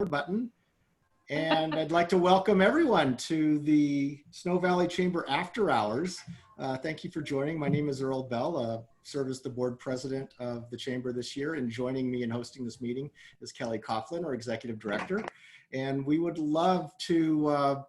button. And I'd like to welcome everyone to the SnoValley Chamber After Hours. Thank you for joining. My name is Earl Bell, serve as the board president of the Chamber this year, and joining me in hosting this meeting is Kelly Coughlin, our executive director. And we would love to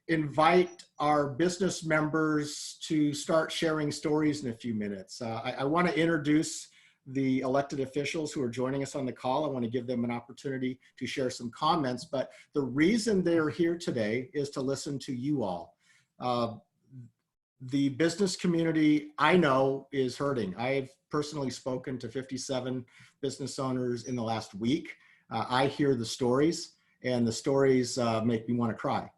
invite our business members to start sharing stories in a few minutes. I want to introduce the elected officials who are joining us on the call. I want to give them an opportunity to share some comments, but the reason they're here today is to listen to you all. The business community, I know, is hurting. I've personally spoken to 57 business owners in the last week. I hear the stories, and the stories make me want to cry,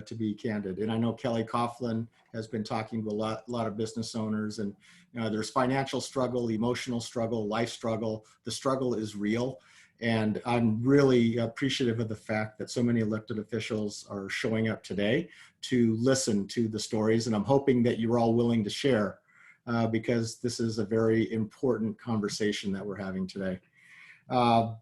to be candid. And I know Kelly Coughlin has been talking to a lot of business owners, and there's financial struggle, emotional struggle, life struggle. The struggle is real. And I'm really appreciative of the fact that so many elected officials are showing up today to listen to the stories. And I'm hoping that you're all willing to share because this is a very important conversation that we're having today. I'm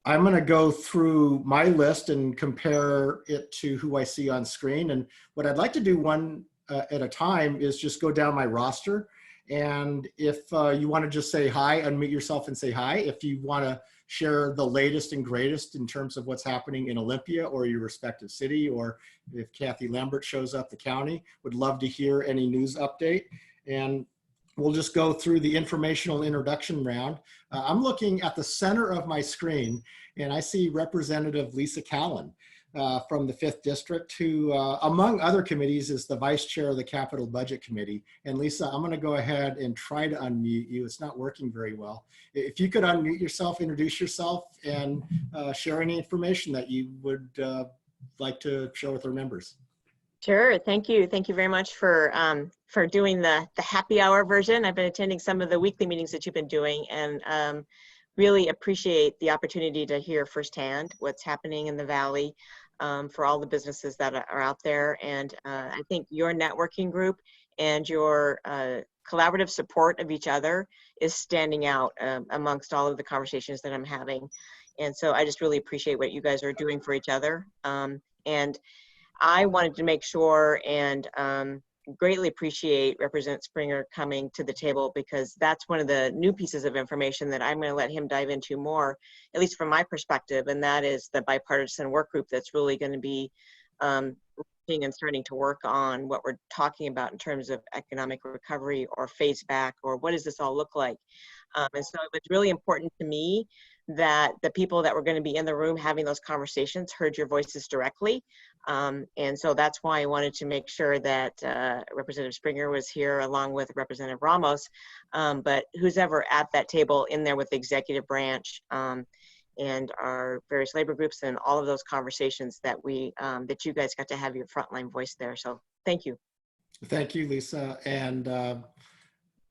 going to go through my list and compare it to who I see on screen. And what I'd like to do one at a time is just go down my roster. And if you want to just say hi, unmute yourself and say hi. If you want to share the latest and greatest in terms of what's happening in Olympia or your respective city, or if Kathy Lambert shows up, the county, would love to hear any news update. And we'll just go through the informational introduction round. I'm looking at the center of my screen, and I see Representative Lisa Callan from the 5th District, who, among other committees, is the Vice Chair of the Capital Budget Committee. And Lisa, I'm going to go ahead and try to unmute you. It's not working very well. If you could unmute yourself, introduce yourself, and share any information that you would like to share with our members. Sure. Thank you. Thank you very much for doing the happy hour version. I've been attending some of the weekly meetings that you've been doing, and really appreciate the opportunity to hear firsthand what's happening in the Valley for all the businesses that are out there. And I think your networking group and your collaborative support of each other is standing out amongst all of the conversations that I'm having. And so I just really appreciate what you guys are doing for each other. And I wanted to make sure and greatly appreciate Representative Springer coming to the table, because that's one of the new pieces of information that I'm going to let him dive into more, at least from my perspective, and that is the bipartisan work group that's really going to be looking and starting to work on what we're talking about in terms of economic recovery or phase back, or what does this all look like. And so it was really important to me that the people that were going to be in the room having those conversations heard your voices directly. And so that's why I wanted to make sure that Representative Springer was here along with Representative Ramos, but who's ever at that table in there with the executive branch and our various labor groups and all of those conversations that that you guys got to have your frontline voice there. So thank you. Thank you, Lisa. And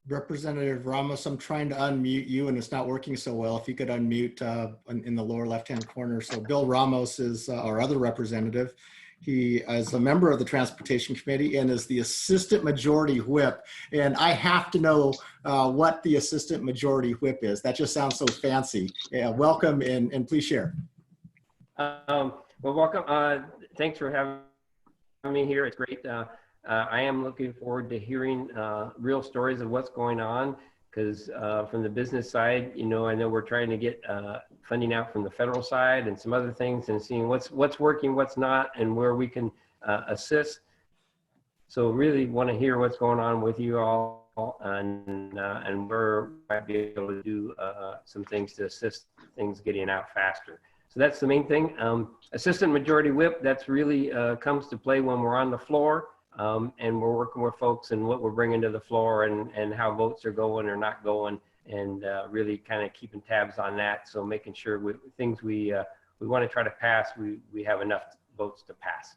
Representative Ramos, I'm trying to unmute you and it's not working so well. If you could unmute in the lower left-hand corner. So Bill Ramos is our other representative. He is a member of the Transportation Committee and is the Assistant Majority Whip. And I have to know what the Assistant Majority Whip is. That just sounds so fancy. Yeah, welcome and please share. Well, welcome. Thanks for having me here. It's great. I am looking forward to hearing real stories of what's going on, because from the business side, I know we're trying to get funding out from the federal side and some other things, and seeing what's working, what's not, and where we can assist. So really want to hear what's going on with you all, and where we might be able to do some things to assist things getting out faster. So that's the main thing. Assistant Majority Whip, that's really comes to play when we're on the floor. And we're working with folks and what we're bringing to the floor, and how votes are going or not going, and really kind of keeping tabs on that. So making sure things we want to try to pass, we have enough votes to pass.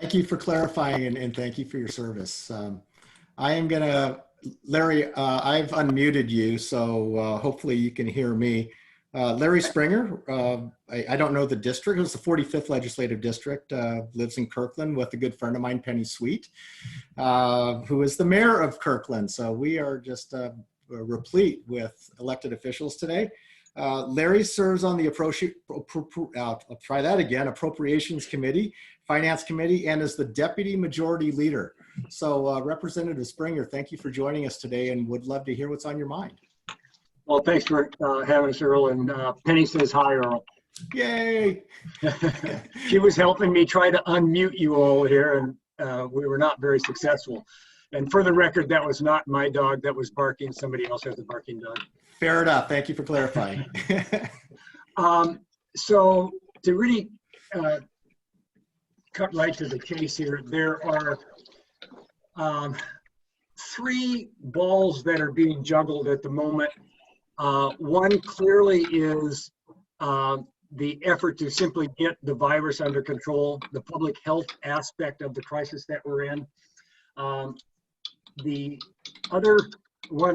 Thank you for clarifying, and thank you for your service. I am going to, Larry, I've unmuted you, so hopefully you can hear me. Larry Springer, I don't know the district. It was the 45th Legislative District, lives in Kirkland with a good friend of mine, Penny Sweet, who is the mayor of Kirkland. So we are just replete with elected officials today. Larry serves on the I'll try that again, Appropriations Committee, Finance Committee, and is the Deputy Majority Leader. So Representative Springer, thank you for joining us today and would love to hear what's on your mind. Well, thanks for having us, Earl. And Penny says hi, Earl. Yay! She was helping me try to unmute you all here, and we were not very successful. And for the record, that was not my dog that was barking. Somebody else has a barking dog. Fair enough. Thank you for clarifying. So to really cut right to the case here, there are 3 balls that are being juggled at the moment. One clearly is the effort to simply get the virus under control, the public health aspect of the crisis that we're in. One of the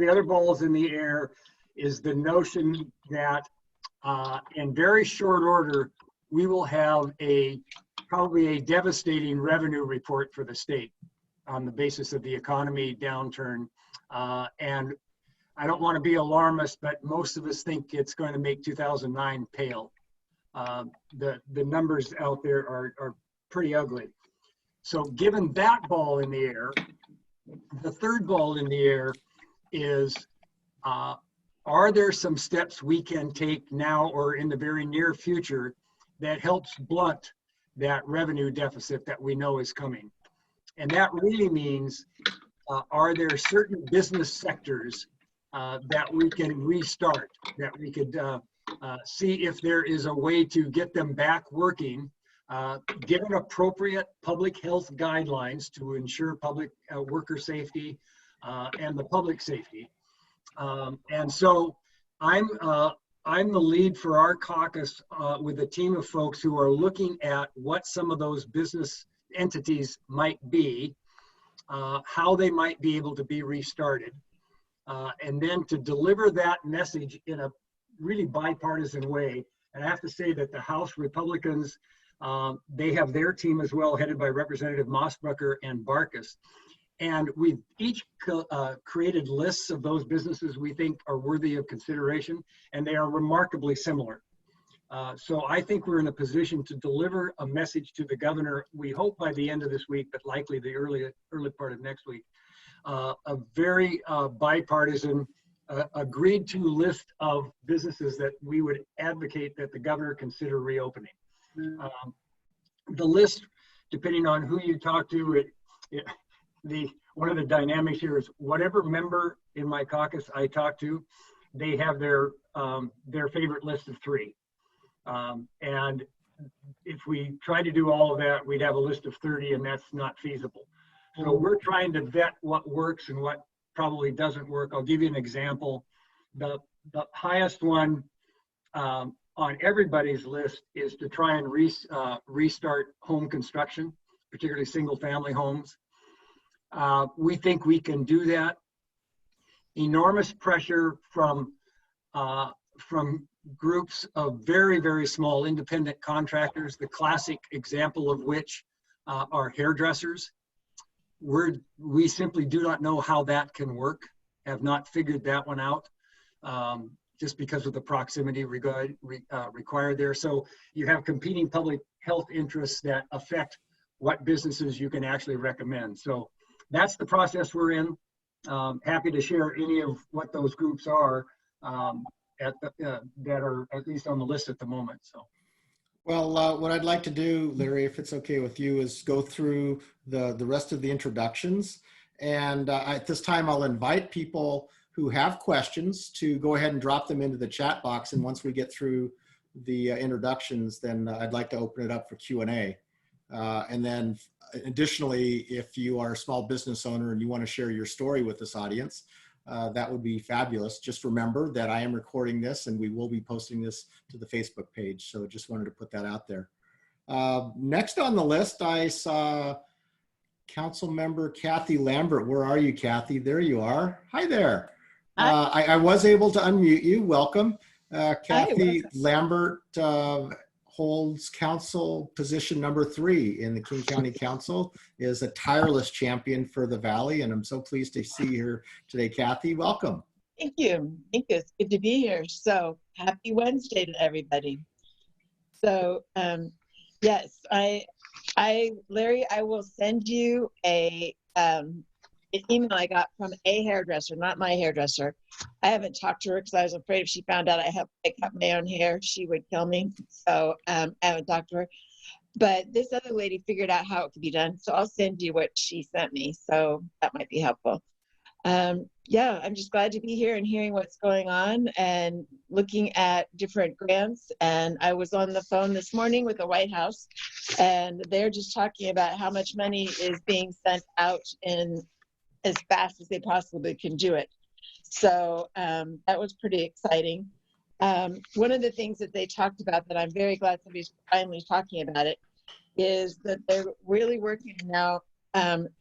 other balls in the air is the notion that in very short order, we will have probably a devastating revenue report for the state on the basis of the economy downturn. And I don't want to be alarmist, but most of us think it's going to make 2009 pale. The numbers out there are pretty ugly. So given that ball in the air, the third ball in the air is, are there some steps we can take now or in the very near future that helps blunt that revenue deficit that we know is coming? And that really means, are there certain business sectors that we can restart, that we could see if there is a way to get them back working, given appropriate public health guidelines to ensure public worker safety and the public safety. And so I'm the lead for our caucus with a team of folks who are looking at what some of those business entities might be, how they might be able to be restarted, and then to deliver that message in a really bipartisan way. And I have to say that the House Republicans, they have their team as well, headed by Representative Mossbrucker and Barkas. And we've each created lists of those businesses we think are worthy of consideration, and they are remarkably similar. So I think we're in a position to deliver a message to the governor, we hope by the end of this week, but likely the early part of next week, a very bipartisan, agreed to list of businesses that we would advocate that the governor consider reopening. The list, depending on who you talk to, one of the dynamics here is whatever member in my caucus I talk to, they have their favorite list of 3. And if we try to do all of that, we'd have a list of 30, and that's not feasible. So we're trying to vet what works and what probably doesn't work. I'll give you an example. The highest one on everybody's list is to try and restart home construction, particularly single-family homes. We think we can do that. Enormous pressure from groups of very, very small independent contractors, the classic example of which are hairdressers. We simply do not know how that can work, have not figured that one out, just because of the proximity required there. So you have competing public health interests that affect what businesses you can actually recommend. So that's the process we're in. Happy to share any of what those groups are that are at least on the list at the moment. So. Well, what I'd like to do, Larry, if it's okay with you, is go through the rest of the introductions. And at this time, I'll invite people who have questions to go ahead and drop them into the chat box. And once we get through the introductions, then I'd like to open it up for Q&A. And then additionally, if you are a small business owner and you want to share your story with this audience, that would be fabulous. Just remember that I am recording this and we will be posting this to the Facebook page. So just wanted to put that out there. Next on the list, I saw Council Member Kathy Lambert. Where are you, Kathy? There you are. Hi there. I was able to unmute you. Welcome. Kathy Lambert holds council position number 3 in the King County Council, is a tireless champion for the Valley, and I'm so pleased to see you here today, Kathy. Welcome. Thank you. Thank you. It's good to be here. So happy Wednesday to everybody. So yes, Larry, I will send you an email I got from a hairdresser, not my hairdresser. I haven't talked to her because I was afraid if she found out I cut my own hair, she would kill me. So I haven't talked to her. But this other lady figured out how it could be done. So I'll send you what she sent me. So that might be helpful. Yeah, I'm just glad to be here and hearing what's going on and looking at different grants. And I was on the phone this morning with the White House, and they're just talking about how much money is being sent out in as fast as they possibly can do it. So that was pretty exciting. One of the things that they talked about that I'm very glad somebody's finally talking about it is that they're really working now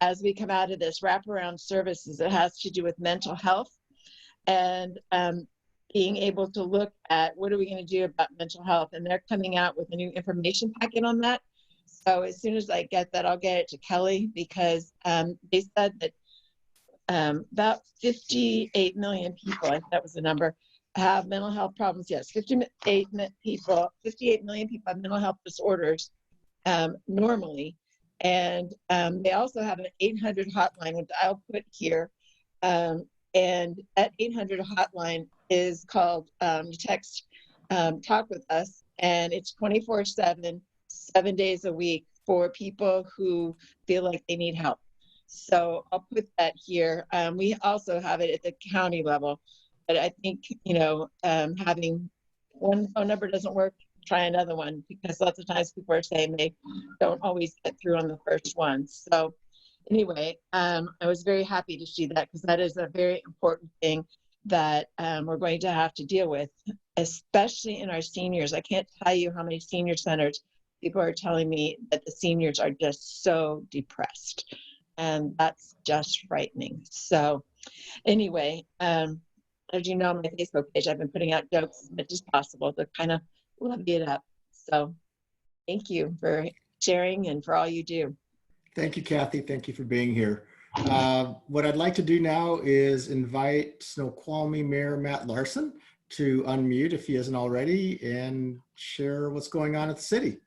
as we come out of this wraparound services that has to do with mental health and being able to look at what are we going to do about mental health. And they're coming out with a new information packet on that. So as soon as I get that, I'll get it to Kelly because they said that about 58 million people, I think that was the number, have mental health problems. Yes, 58 million people have mental health disorders normally. And they also have an 800 hotline, which I'll put here. And that 800 hotline is called Text Talk With Us. And it's 24/7, 7 days a week for people who feel like they need help. So I'll put that here. We also have it at the county level. But I think, having one phone number doesn't work, try another one, because lots of times people are saying they don't always get through on the first one. So anyway, I was very happy to see that because that is a very important thing that we're going to have to deal with, especially in our seniors. I can't tell you how many senior centers people are telling me that the seniors are just so depressed, and that's just frightening. So anyway, as you know, on my Facebook page, I've been putting out jokes as much as possible to kind of levy it up. So thank you for sharing and for all you do. Thank you, Kathy. Thank you for being here. What I'd like to do now is invite Snoqualmie Mayor Matt Larson to unmute if he hasn't already and share what's going on at the city.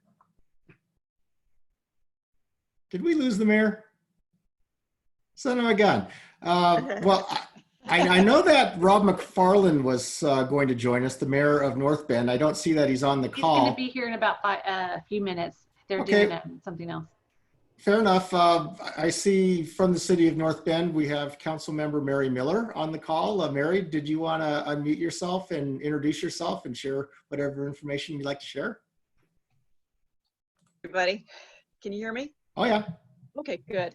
Did we lose the mayor? Son of a gun. Well, I know that Rob McFarland was going to join us, the mayor of North Bend. I don't see that he's on the call. He's going to be here in about a few minutes. They're doing something else. Fair enough. I see from the city of North Bend, we have Council Member Mary Miller on the call. Mary, did you want to unmute yourself and introduce yourself and share whatever information you'd like to share? Everybody, can you hear me? Oh, yeah. Okay, good.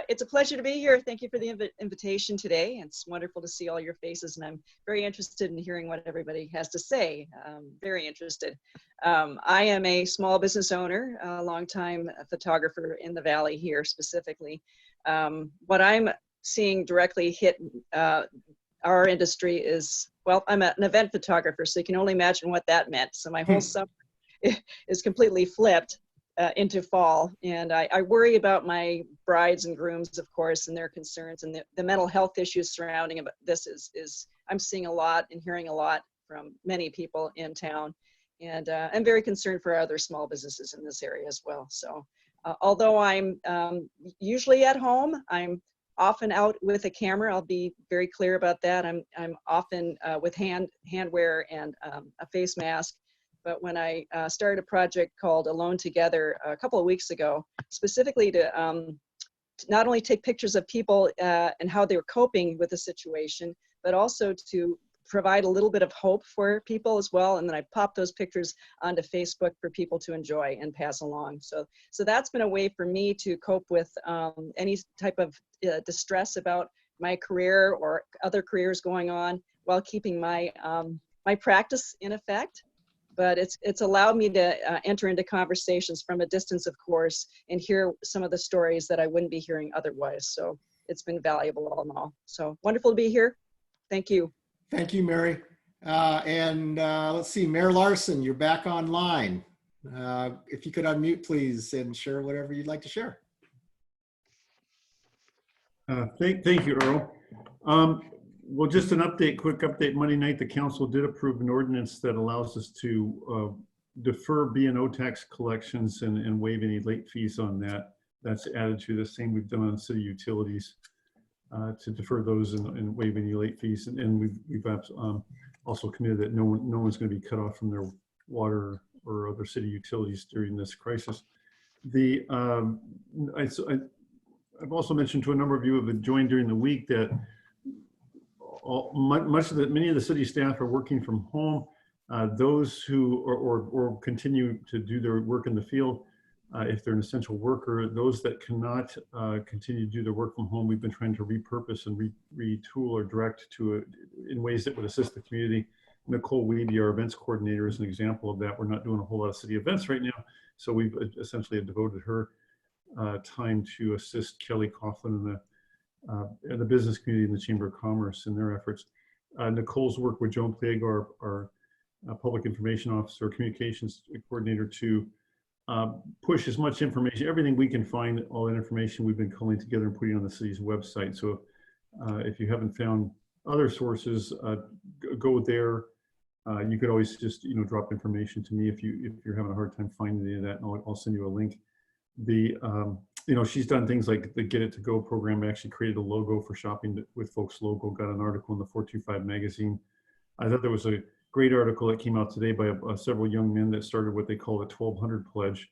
It's a pleasure to be here. Thank you for the invitation today. It's wonderful to see all your faces, and I'm very interested in hearing what everybody has to say. Very interested. I am a small business owner, a longtime photographer in the Valley here specifically. What I'm seeing directly hit our industry is, well, I'm an event photographer, so you can only imagine what that meant. So my whole summer is completely flipped. Into fall, and I worry about my brides and grooms, of course, and their concerns, and the mental health issues surrounding this is I'm seeing a lot and hearing a lot from many people in town, and I'm very concerned for other small businesses in this area as well. So although I'm usually at home, I'm often out with a camera. I'll be very clear about that. I'm often with handwear and a face mask. But when I started a project called Alone Together a couple of weeks ago, specifically to not only take pictures of people and how they were coping with the situation, but also to provide a little bit of hope for people as well. And then I popped those pictures onto Facebook for people to enjoy and pass along. So that's been a way for me to cope with any type of distress about my career or other careers going on while keeping my my practice in effect. But it's allowed me to enter into conversations from a distance, of course, and hear some of the stories that I wouldn't be hearing otherwise. So it's been valuable all in all. So wonderful to be here. Thank you. Thank you, Mary. Let's see, Mayor Larson, you're back online. If you could unmute, please, and share whatever you'd like to share. Thank you, Earl. Well, just an update, quick update. Monday night, the council did approve an ordinance that allows us to defer B&O tax collections and waive any late fees on that. That's added to the same we've done on city utilities to defer those and waive any late fees. And we've also committed that no one's going to be cut off from their water or other city utilities during this crisis. I've also mentioned to a number of you who have joined during the week that many of the city staff are working from home. Those who or continue to do their work in the field, if they're an essential worker, those that cannot continue to do their work from home, we've been trying to repurpose and retool or direct in ways that would assist the community. Nicole Weeby, our events coordinator, is an example of that. We're not doing a whole lot of city events right now, so we've essentially devoted her time to assist Kelly Coughlin and the business community and the Chamber of Commerce in their efforts. Nicole's work with Joan Plague, our public information officer, communications coordinator, to push as much information, everything we can find, all that information we've been culling together and putting on the city's website. So if you haven't found other sources, go there. You could always just drop information to me if you're having a hard time finding any of that, and I'll send you a link. She's done things like the Get It To Go program. I actually created a logo for Shopping with Folks logo, got an article in the 425 magazine. I thought there was a great article that came out today by several young men that started what they call the 1200 pledge.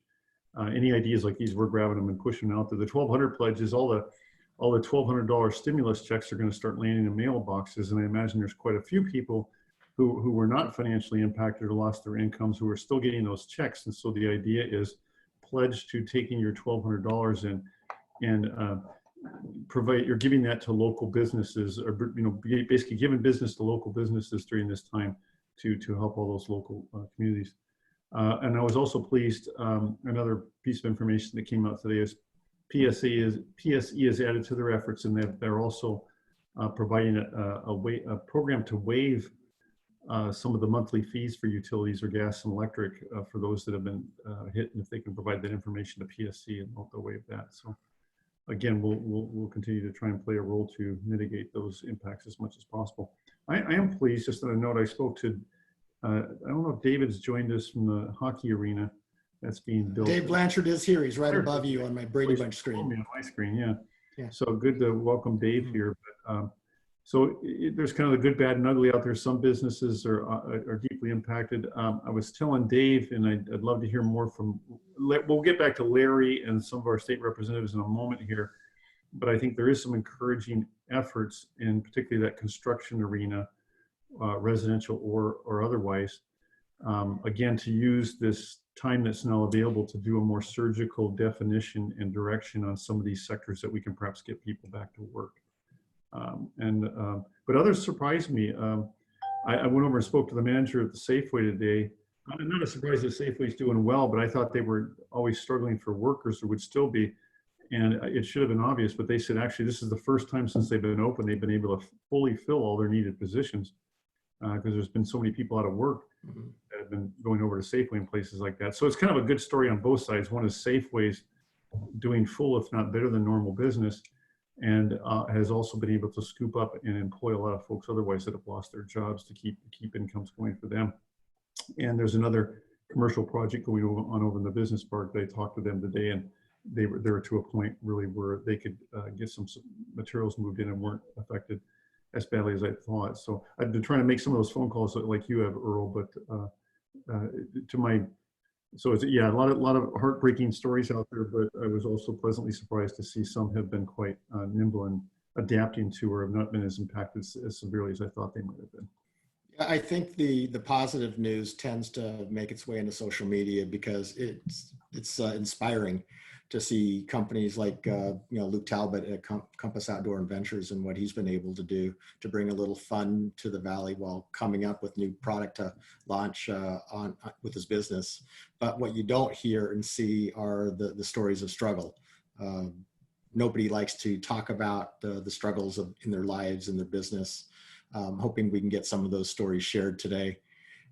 Any ideas like these, we're grabbing them and pushing them out there. The 1200 pledge is all the $1,200 stimulus checks are going to start landing in mailboxes, and I imagine there's quite a few people who were not financially impacted or lost their incomes who are still getting those checks. And so the idea is pledge to taking your $1,200 and provide, you're giving that to local businesses, or basically giving business to local businesses during this time to help all those local communities. And I was also pleased, another piece of information that came out today is PSE is added to their efforts, and they're also providing a program to waive some of the monthly fees for utilities or gas and electric for those that have been hit, and if they can provide that information to PSC, and they'll waive that. So again, we'll continue to try and play a role to mitigate those impacts as much as possible. I am pleased, just on a note, I spoke to, I don't know if David's joined us from the hockey arena that's being built. Dave Blanchard is here. He's right above you on my Brady Bunch screen. On my screen, yeah. Yeah. So good to welcome Dave here. But, so there's kind of the good, bad, and ugly out there. Some businesses are deeply impacted. I was telling Dave, and I'd love to hear more from, we'll get back to Larry and some of our state representatives in a moment here, but I think there is some encouraging efforts in particularly that construction arena, residential or otherwise, again, to use this time that's now available to do a more surgical definition and direction on some of these sectors that we can perhaps get people back to work. But others surprised me. I went over and spoke to the manager at the Safeway today. I'm not surprised that Safeway's doing well, but I thought they were always struggling for workers, or would still be. And it should have been obvious, but they said, actually, this is the first time since they've been open, they've been able to fully fill all their needed positions, because there's been so many people out of work that have been going over to Safeway and places like that. So it's kind of a good story on both sides. One is Safeway's doing full, if not better than normal business, and has also been able to scoop up and employ a lot of folks otherwise that have lost their jobs to keep incomes going for them. And there's another commercial project going on over in the business park. They talked to them today, and they were to a point really where they could get some materials moved in and weren't affected as badly as I thought. So I've been trying to make some of those phone calls like you have, Earl, but so it's, yeah, a lot of heartbreaking stories out there, but I was also pleasantly surprised to see some have been quite nimble and adapting to, or have not been as impacted as severely as I thought they might have been. I think the positive news tends to make its way into social media, because it's inspiring to see companies like Luke Talbot at Compass Outdoor Adventures and what he's been able to do to bring a little fun to the Valley while coming up with new product to launch with his business. But what you don't hear and see are the stories of struggle. Nobody likes to talk about the struggles in their lives and their business. Hoping we can get some of those stories shared today.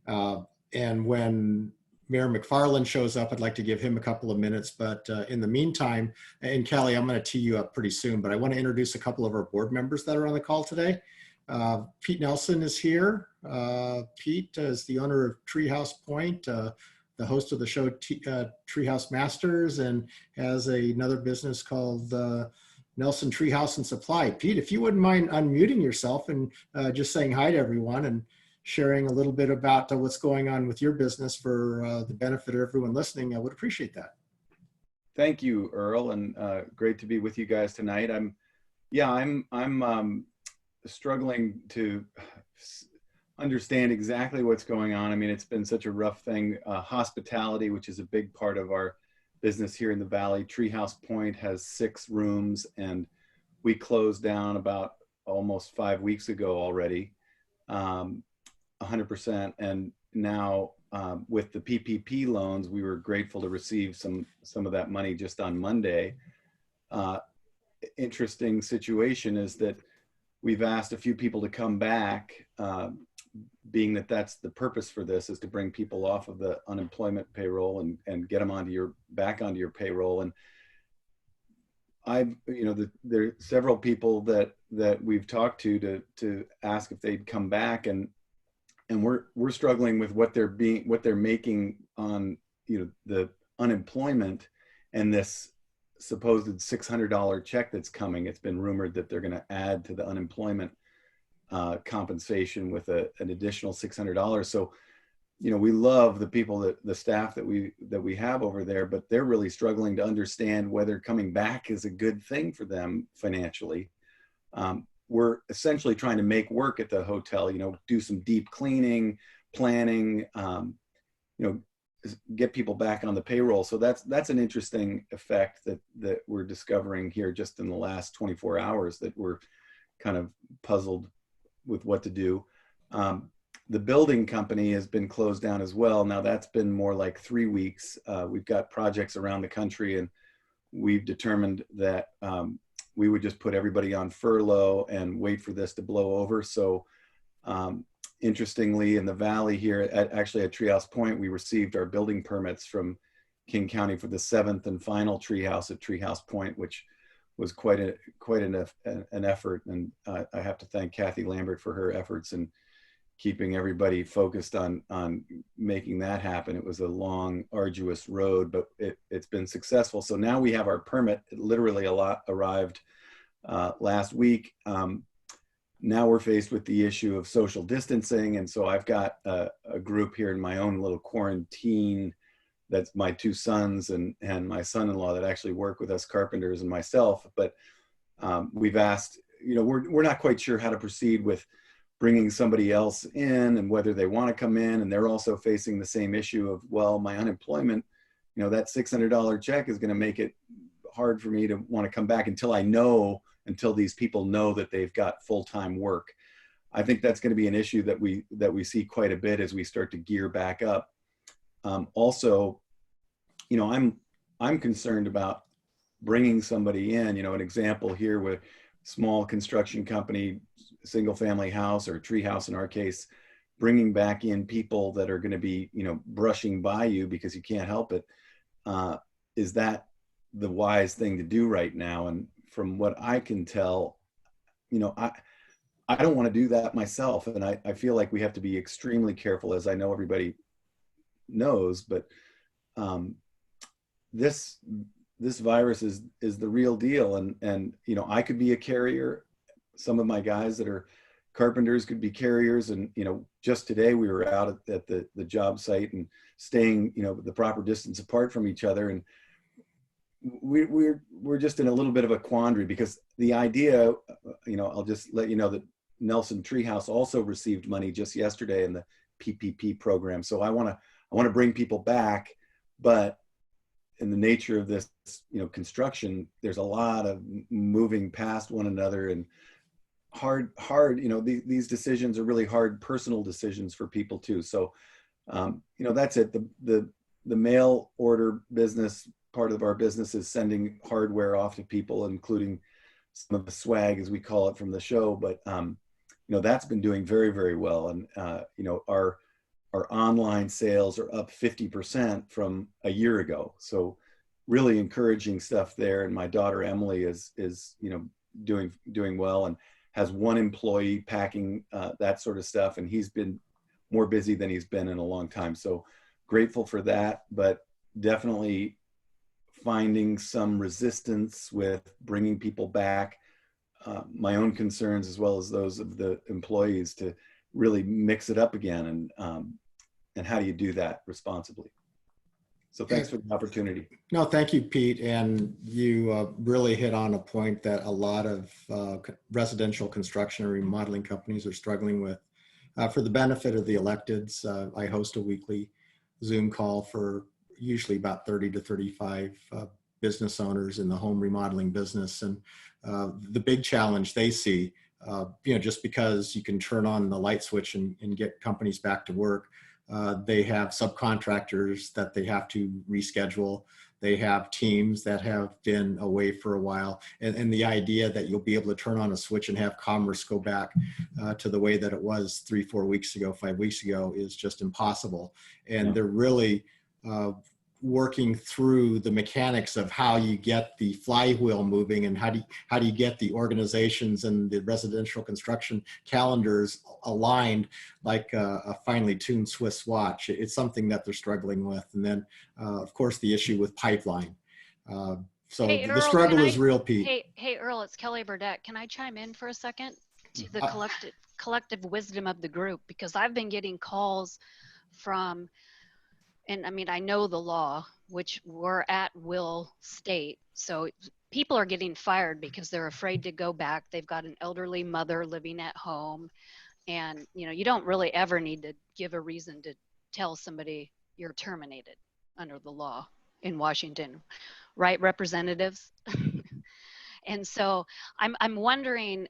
And when Mayor McFarland shows up, I'd like to give him a couple of minutes, but in the meantime, and Kelly, I'm going to tee you up pretty soon, but I want to introduce a couple of our board members that are on the call today. Pete Nelson is here. Pete is the owner of Treehouse Point, the host of the show Treehouse Masters, and has another business called Nelson Treehouse and Supply. Pete, if you wouldn't mind unmuting yourself and just saying hi to everyone and sharing a little bit about what's going on with your business for the benefit of everyone listening, I would appreciate that. Thank you, Earl, and great to be with you guys tonight. I'm struggling to understand exactly what's going on. I mean, it's been such a rough thing. Hospitality, which is a big part of our business here in the Valley. Treehouse Point has 6 rooms, and we closed down about almost 5 weeks ago already, 100%. And now with the PPP loans, we were grateful to receive some of that money just on Monday. Interesting situation is that we've asked a few people to come back, being that that's the purpose for this, is to bring people off of the unemployment payroll and get them back onto your payroll. And there are several people that we've talked to ask if they'd come back, and we're struggling with what they're making on the unemployment and this supposed $600 check that's coming. It's been rumored that they're going to add to the unemployment compensation with an additional $600. So, we love the people, the staff that we have over there, but they're really struggling to understand whether coming back is a good thing for them financially. We're essentially trying to make work at the hotel, do some deep cleaning, planning, get people back on the payroll. So that's an interesting effect that we're discovering here just in the last 24 hours, that we're kind of puzzled with what to do. The building company has been closed down as well. Now that's been more like 3 weeks. We've got projects around the country, and we've determined that we would just put everybody on furlough and wait for this to blow over. So interestingly, in the Valley here, actually at Treehouse Point, we received our building permits from King County for the 7th and final treehouse at Treehouse Point, which was quite an effort. And I have to thank Kathy Lambert for her efforts in keeping everybody focused on making that happen. It was a long, arduous road, but it's been successful. So now we have our permit. It literally arrived last week. Now we're faced with the issue of social distancing. And so I've got a group here in my own little quarantine. That's my 2 sons and my son-in-law that actually work with us carpenters and myself. But we've asked, we're not quite sure how to proceed with bringing somebody else in and whether they want to come in. And they're also facing the same issue of, well, my unemployment, that $600 check is going to make it hard for me to want to come back until these people know that they've got full-time work. I think that's going to be an issue that we see quite a bit as we start to gear back up. Also, I'm concerned about bringing somebody in, an example here with small construction company, single family house or tree house in our case, bringing back in people that are going to be, brushing by you because you can't help it. Is that the wise thing to do right now? And from what I can tell, I don't want to do that myself. And I feel like we have to be extremely careful, as I know everybody knows, but this virus is the real deal. And I could be a carrier. Some of my guys that are carpenters could be carriers. And, just today we were out at the job site and staying, the proper distance apart from each other. And we're just in a little bit of a quandary, because the idea, I'll just let you know that Nelson Treehouse also received money just yesterday in the PPP program. So I want to bring people back, but in the nature of this, construction, there's a lot of moving past one another and hard, these decisions are really hard personal decisions for people too. So, that's it. The mail order business, part of our business, is sending hardware off to people, including some of the swag, as we call it, from the show. But, that's been doing very, very well. And, our online sales are up 50% from a year ago. So really encouraging stuff there. And my daughter, Emily, is doing well. And has one employee packing that sort of stuff, and he's been more busy than he's been in a long time. So grateful for that, but definitely finding some resistance with bringing people back. My own concerns as well as those of the employees to really mix it up again, and how do you do that responsibly? So thanks for the opportunity. No, thank you, Pete. And you really hit on a point that a lot of residential construction and remodeling companies are struggling with. For the benefit of the electeds, I host a weekly Zoom call for usually about 30 to 35 business owners in the home remodeling business. And the big challenge they see, just because you can turn on the light switch and get companies back to work, they have subcontractors that they have to reschedule. They have teams that have been away for a while. And the idea that you'll be able to turn on a switch and have commerce go back to the way that it was 3, 4 weeks ago, 5 weeks ago is just impossible. And they're really working through the mechanics of how you get the flywheel moving and how do you get the organizations and the residential construction calendars aligned like a finely tuned Swiss watch. It's something that they're struggling with. And then of course the issue with pipeline. So hey, the Earl, struggle is real, Pete. Hey, Earl, it's Kelly Burdette. Can I chime in for a second to the collective wisdom of the group? Because I've been getting calls from, and I mean, I know the law, which we're at will state. So people are getting fired because they're afraid to go back. They've got an elderly mother living at home. And, you don't really ever need to give a reason to tell somebody you're terminated under the law in Washington, right, representatives? And so I'm wondering,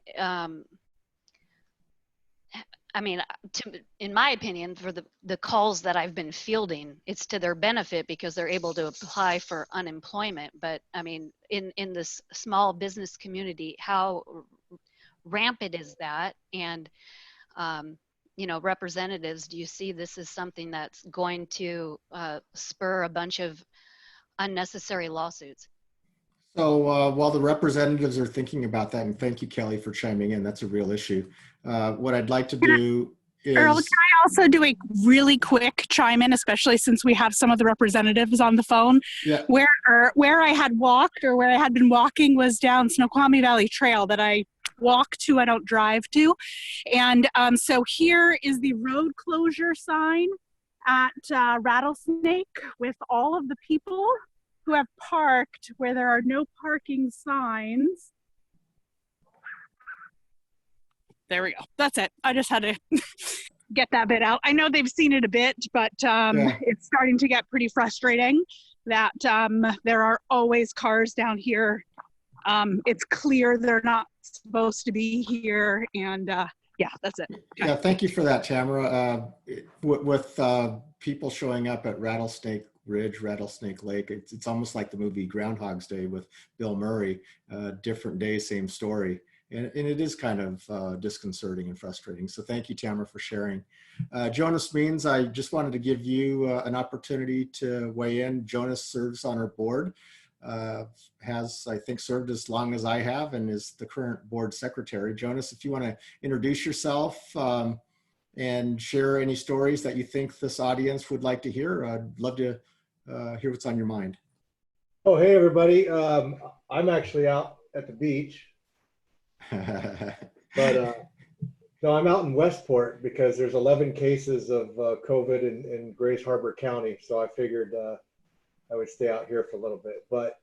in my opinion, for the calls that I've been fielding, it's to their benefit because they're able to apply for unemployment. But I mean, in this small business community, how rampant is that? And, representatives, do you see this as something that's going to spur a bunch of unnecessary lawsuits? So while the representatives are thinking about that, and thank you, Kelly, for chiming in, that's a real issue. What I'd like to do is— Earl, can I also do a really quick chime in, especially since we have some of the representatives on the phone? Yeah. Where I had walked or where I had been walking was down Snoqualmie Valley Trail that I walk to, I don't drive to. And so here is the road closure sign at Rattlesnake with all of the people who have parked where there are no parking signs. There we go. That's it. I just had to get that bit out. I know they've seen it a bit, but it's starting to get pretty frustrating that there are always cars down here. It's clear they're not supposed to be here. And yeah, that's it. Yeah, thank you for that, Tamara. With people showing up at Rattlesnake Ridge, Rattlesnake Lake, it's almost like the movie Groundhog's Day with Bill Murray. Different day, same story. And it is kind of disconcerting and frustrating. So thank you, Tamara, for sharing. Jonas Means, I just wanted to give you an opportunity to weigh in. Jonas serves on our board, has, I think, served as long as I have and is the current board secretary. Jonas, if you want to introduce yourself and share any stories that you think this audience would like to hear, I'd love to hear what's on your mind. Oh, hey, everybody. I'm actually out at the beach. But no, I'm out in Westport because there's 11 cases of COVID in Grays Harbor County. So I figured I would stay out here for a little bit. But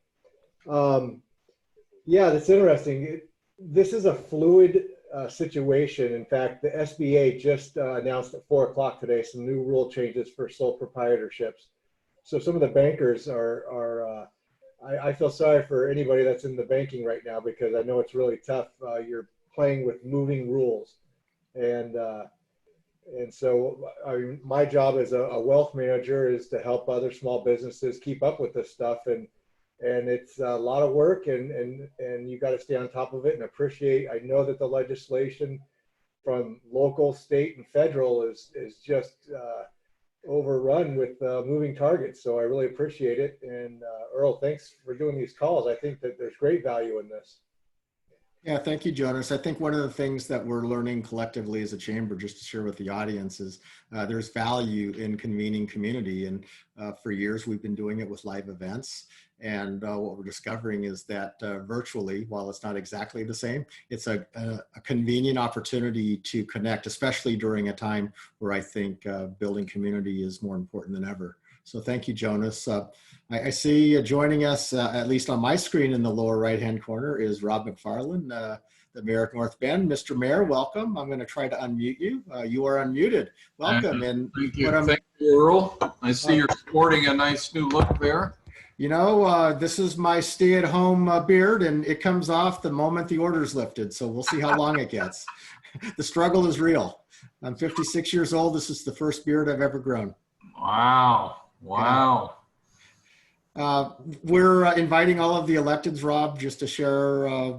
yeah, that's interesting. This is a fluid situation. In fact, the SBA just announced at 4 o'clock today some new rule changes for sole proprietorships. So some of the bankers are I feel sorry for anybody that's in the banking right now because I know it's really tough. You're playing with moving rules, and so my job as a wealth manager is to help other small businesses keep up with this stuff, and it's a lot of work, and you got to stay on top of it and appreciate. I know that the legislation from local, state, and federal is just overrun with moving targets. So I really appreciate it. And Earl, thanks for doing these calls. I think that there's great value in this. Yeah, thank you, Jonas. I think one of the things that we're learning collectively as a chamber, just to share with the audience, is there's value in convening community. And for years, we've been doing it with live events. And what we're discovering is that virtually, while it's not exactly the same, it's a convenient opportunity to connect, especially during a time where I think building community is more important than ever. So thank you, Jonas. I see joining us, at least on my screen in the lower right-hand corner, is Rob McFarland, the Mayor of North Bend. Mr. Mayor, welcome. I'm going to try to unmute you. You are unmuted. Welcome. And thank you, thank you, Earl. I see you're sporting a nice new look there. You know, this is my stay-at-home beard, and it comes off the moment the order's lifted. So we'll see how long it gets. The struggle is real. I'm 56 years old. This is the first beard I've ever grown. Wow. Wow. We're inviting all of the electeds, Rob, just to share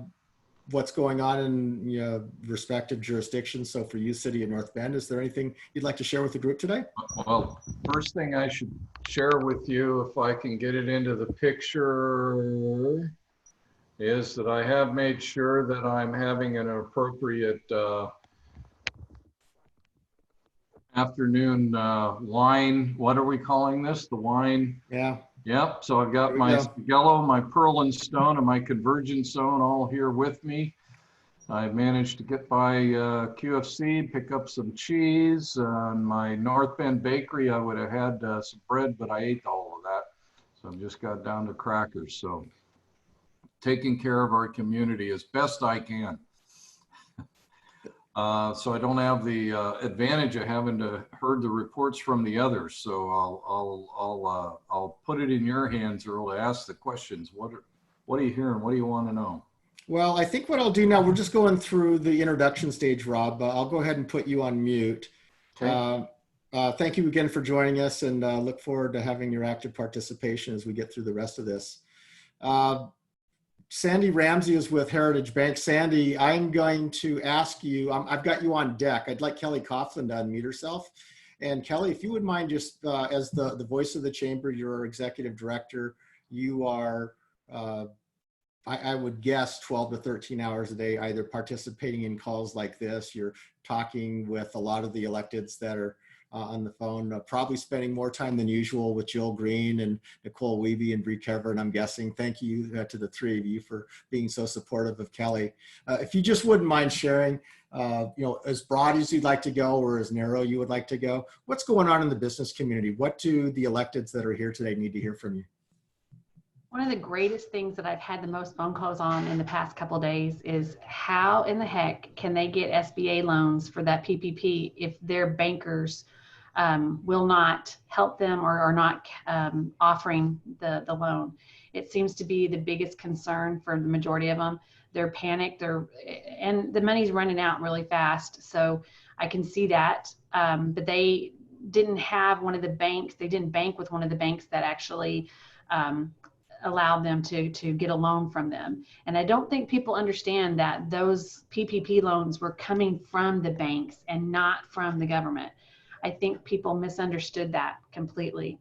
what's going on in respective jurisdictions. So for you, City of North Bend, is there anything you'd like to share with the group today? Well, first thing I should share with you, if I can get it into the picture, is that I have made sure that I'm having an appropriate afternoon wine. What are we calling this? The wine? Yeah. Yep. So I've got my yellow, my pearl and stone, and my convergence zone all here with me. I managed to get by QFC, pick up some cheese. My North Bend bakery, I would have had some bread, but I ate all of that. So I've just got down to crackers. So taking care of our community as best I can. So I don't have the advantage of having to heard the reports from the others. So I'll put it in your hands, Earl, to ask the questions. What are you hearing? What do you want to know? Well, I think what I'll do now, we're just going through the introduction stage, Rob. I'll go ahead and put you on mute. Okay. Thank you again for joining us, and look forward to having your active participation as we get through the rest of this. Sandy Ramsey is with Heritage Bank. Sandy, I'm going to ask you, I've got you on deck. I'd like Kelly Coughlin to unmute herself. And Kelly, if you would mind, just as the voice of the chamber, you're our executive director. You are, I would guess, 12 to 13 hours a day, either participating in calls like this. You're talking with a lot of the electeds that are on the phone, probably spending more time than usual with Jill Green and Nicole Weeby and Bree Kever, and I'm guessing. Thank you to the three of you for being so supportive of Kelly. If you just wouldn't mind sharing, as broad as you'd like to go or as narrow you would like to go, what's going on in the business community? What do the electeds that are here today need to hear from you? One of the greatest things that I've had the most phone calls on in the past couple of days is how in the heck can they get SBA loans for that PPP if their bankers will not help them or are not offering the loan. It seems to be the biggest concern for the majority of them. They're panicked, and the money's running out really fast. So I can see that, but they didn't have one of the banks. They didn't bank with one of the banks that actually allowed them to get a loan from them. And I don't think people understand that those PPP loans were coming from the banks and not from the government. I think people misunderstood that completely.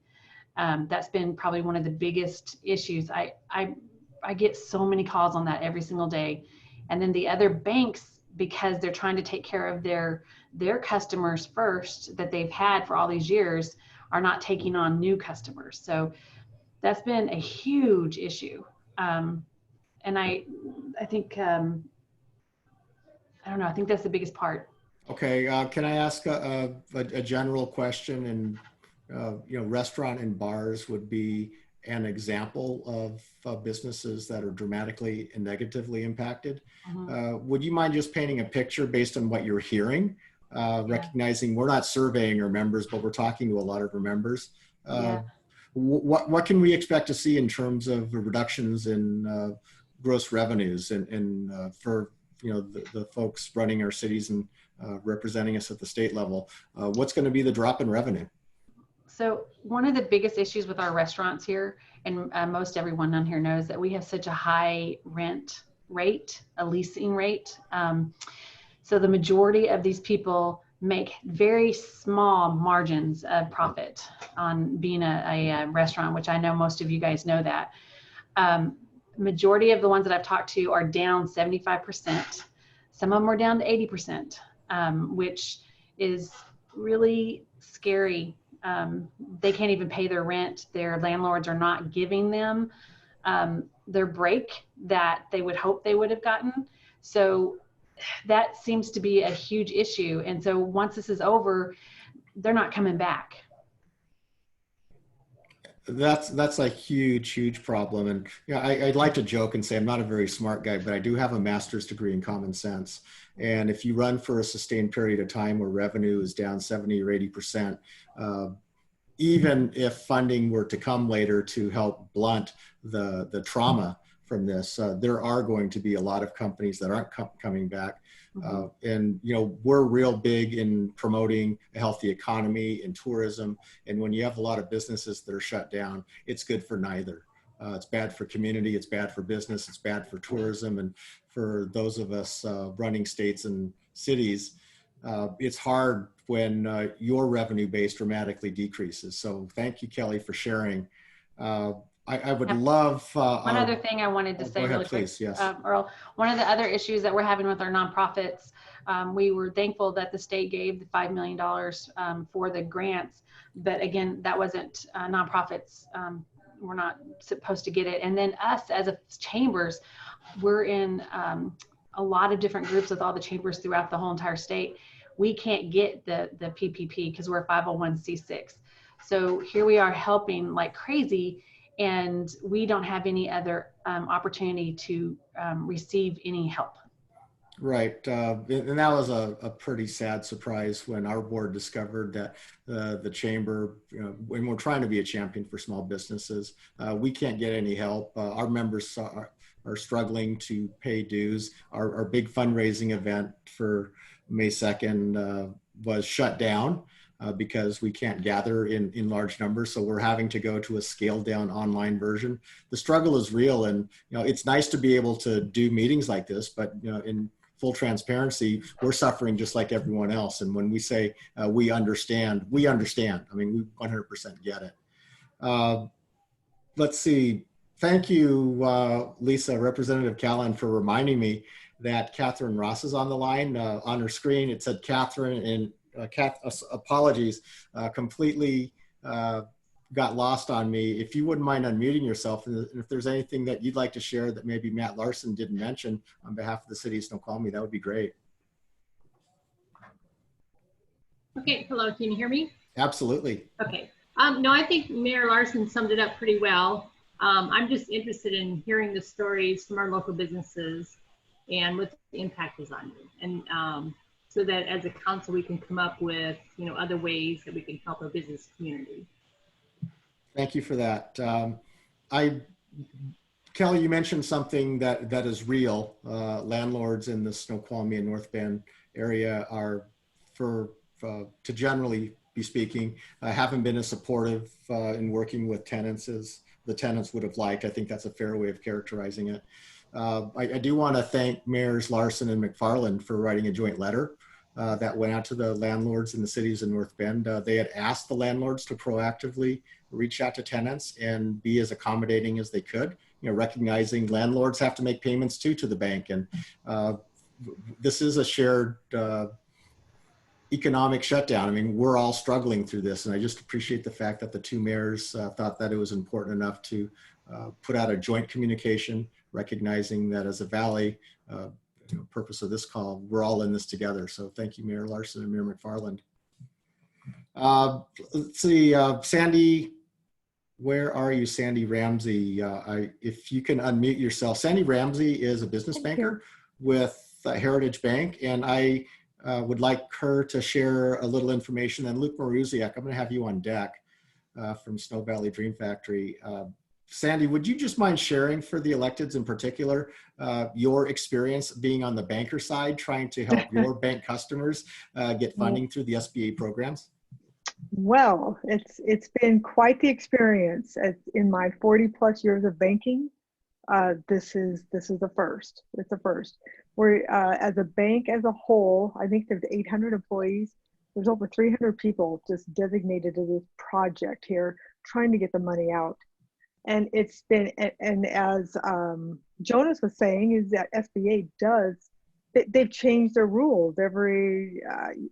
That's been probably one of the biggest issues. I get so many calls on that every single day. And then the other banks, because they're trying to take care of their customers first that they've had for all these years, are not taking on new customers. So that's been a huge issue. And I think, I don't know, I think that's the biggest part. Okay, can I ask a general question? And restaurant and bars would be an example of businesses that are dramatically and negatively impacted. Mm-hmm. Would you mind just painting a picture based on what you're hearing, recognizing we're not surveying our members, but we're talking to a lot of our members. What can we expect to see in terms of reductions in gross revenues and for the folks running our cities and representing us at the state level? What's going to be the drop in revenue? So one of the biggest issues with our restaurants here, and most everyone on here knows that we have such a high rent rate, a leasing rate. So the majority of these people make very small margins of profit on being a restaurant, which I know most of you guys know that. majority of the ones that I've talked to are down 75%. Some of them are down to 80%, which is really scary. They can't even pay their rent. Their landlords are not giving them their break that they would hope they would have gotten. So that seems to be a huge issue. And so once this is over, they're not coming back. That's a huge problem. And I'd like to joke and say I'm not a very smart guy, but I do have a master's degree in common sense. And if you run for a sustained period of time where revenue is down 70 or 80%, even if funding were to come later to help blunt the trauma from this, there are going to be a lot of companies that aren't coming back. And we're real big in promoting a healthy economy and tourism. And when you have a lot of businesses that are shut down, it's good for neither. It's bad for community, it's bad for business, it's bad for tourism. And for those of us running states and cities, it's hard when your revenue base dramatically decreases. So thank you, Kelly, for sharing. I would love... one other thing I wanted to say really quick, please, yes. Earl, one of the other issues that we're having with our nonprofits, we were thankful that the state gave the $5 million for the grants, but again, that wasn't nonprofits. We're not supposed to get it. And then us as a chambers, we're in a lot of different groups with all the chambers throughout the whole entire state. We can't get the PPP because we're 501c6. So here we are helping like crazy, and we don't have any other opportunity to receive any help. Right. And that was a pretty sad surprise when our board discovered that the chamber, when we're trying to be a champion for small businesses, we can't get any help. Our members are struggling to pay dues. Our big fundraising event for May 2nd was shut down. Because we can't gather in large numbers. So we're having to go to a scaled down online version. The struggle is real, and it's nice to be able to do meetings like this, but in full transparency, we're suffering just like everyone else. And when we say we understand. I mean, we 100% get it. Let's see. Thank you, Lisa, Representative Callan, for reminding me that Catherine Ross is on the line. On her screen, it said Catherine, and apologies, completely got lost on me. If you wouldn't mind unmuting yourself, and if there's anything that you'd like to share that maybe Matt Larson didn't mention on behalf of the city of Snoqualmie, that would be great. Okay, hello, can you hear me? Absolutely. Okay. No, I think Mayor Larson summed it up pretty well. I'm just interested in hearing the stories from our local businesses and what the impact is on you. And so that as a council, we can come up with, other ways that we can help our business community. Thank you for that. Kelly, you mentioned something that is real. Landlords in the Snoqualmie and North Bend area are, to generally be speaking, haven't been as supportive in working with tenants as the tenants would have liked. I think that's a fair way of characterizing it. I do want to thank Mayors Larson and McFarland for writing a joint letter that went out to the landlords in the cities in North Bend. They had asked the landlords to proactively reach out to tenants and be as accommodating as they could, recognizing landlords have to make payments too to the bank. And this is a shared economic shutdown. I mean, we're all struggling through this, and I just appreciate the fact that the two mayors thought that it was important enough to put out a joint communication, recognizing that as a valley, purpose of this call, we're all in this together. So thank you, Mayor Larson and Mayor McFarland. Let's see, Sandy, where are you, Sandy Ramsey? If you can unmute yourself. Sandy Ramsey is a business banker with Heritage Bank, and I would like her to share a little information. And Luke Maruziak, I'm going to have you on deck from SnoValley Dream Factory. Sandy, would you just mind sharing for the electeds in particular your experience being on the banker side, trying to help your bank customers get funding through the SBA programs? Well, it's been quite the experience. In my 40+ years of banking, this is a first. It's a first. We're as a bank as a whole, I think there's 800 employees. There's over 300 people just designated to this project here, trying to get the money out. And it's been, and as Jonas was saying, is that SBA does, they've changed their rules every,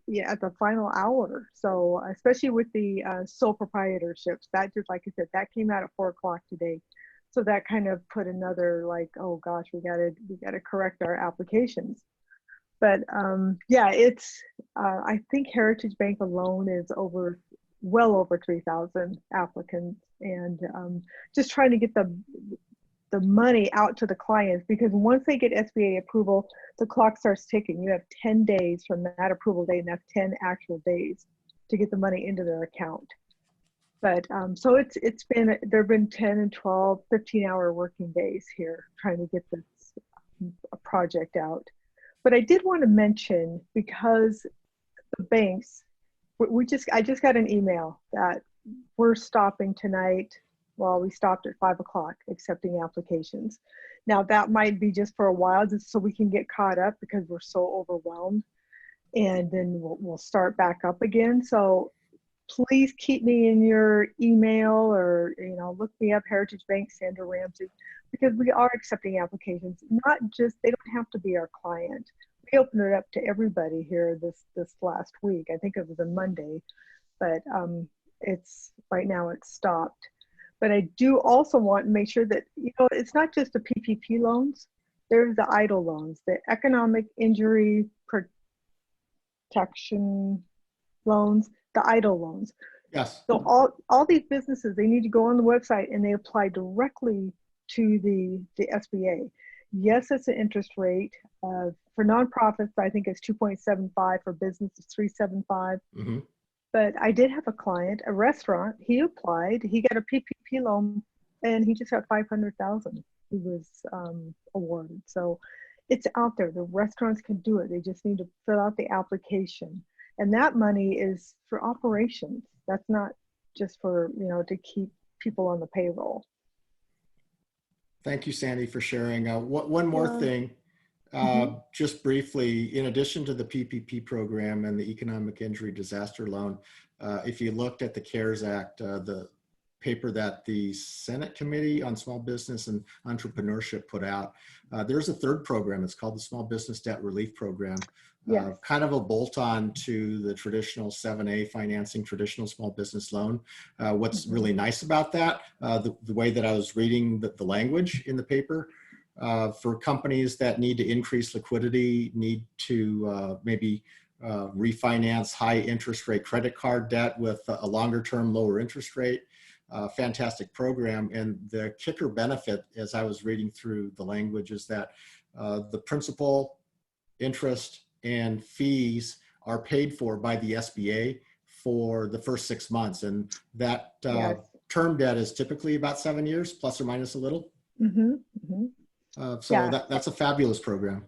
yeah, at the final hour. So especially with the sole proprietorships, that just, like I said, that came out at 4 o'clock today. So that kind of put another like, oh gosh, we gotta correct our applications. But yeah, it's, I think Heritage Bank alone is well over 3,000 applicants, and just trying to get the money out to the clients, because once they get SBA approval, the clock starts ticking. You have 10 days from that approval date, and that's 10 actual days to get the money into their account. But so it's been, there have been 10 and 12, 15-hour working days here trying to get this project out. But I did want to mention, because the banks, I just got an email that we're stopping tonight. Well, we stopped at 5 o'clock accepting applications. Now that might be just for a while, just so we can get caught up, because we're so overwhelmed, and then we'll start back up again. So please keep me in your email, or look me up, Heritage Bank, Sandra Ramsey, because we are accepting applications. Not just, they don't have to be our client. We opened it up to everybody here this last week. I think it was a Monday, but it's right now it's stopped. But I do also want to make sure that it's not just the PPP loans. There's the EIDL loans, the economic injury protection loans, the EIDL loans. Yes. So all these businesses, they need to go on the website and they apply directly to the SBA. Yes, it's an interest rate. For nonprofits, I think it's 2.75. For business, it's 3.75. Mm-hmm. But I did have a client, a restaurant. He applied. He got a PPP loan, and he just got $500,000. He was awarded. So it's out there. The restaurants can do it. They just need to fill out the application, and that money is for operations. That's not just for to keep people on the payroll. Thank you, Sandy, for sharing. One more thing, just briefly, in addition to the PPP program and the economic injury disaster loan, if you looked at the CARES Act, the paper that the Senate Committee on Small Business and Entrepreneurship put out, there's a third program. It's called the Small Business Debt Relief Program. Yes. Kind of a bolt-on to the traditional 7A financing, traditional small business loan. What's really nice about that, the way that I was reading the language in the paper, for companies that need to increase liquidity, need to maybe refinance high interest rate credit card debt with a longer term, lower interest rate. Fantastic program. And the kicker benefit, as I was reading through the language, is that the principal, interest, and fees are paid for by the SBA for the first 6 months. And that term debt is typically about 7 years, plus or minus a little. So that's a fabulous program.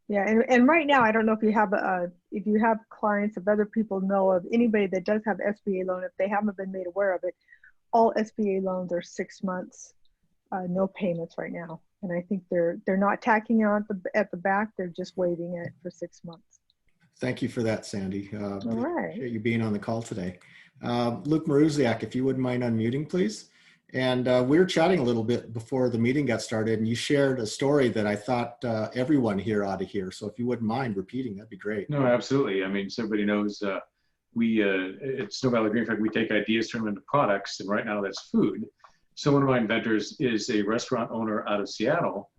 Yeah, and right now, I don't know if you have clients, if other people know of anybody that does have SBA loan, if they haven't been made aware of it, all SBA loans are 6 months, no payments right now. And I think they're not tacking on at the back, they're just waiving it for 6 months. Thank you for that, Sandy. All right. Appreciate you being on the call today. Luke Maruziak, if you wouldn't mind unmuting, please. And we were chatting a little bit before the meeting got started, and you shared a story that I thought everyone here ought to hear. So if you wouldn't mind repeating, that'd be great. No, absolutely. I mean, so everybody knows we at SnoValley Green Flag, we take ideas, turn them into products, and right now that's food. So one of my inventors is a restaurant owner out of Seattle,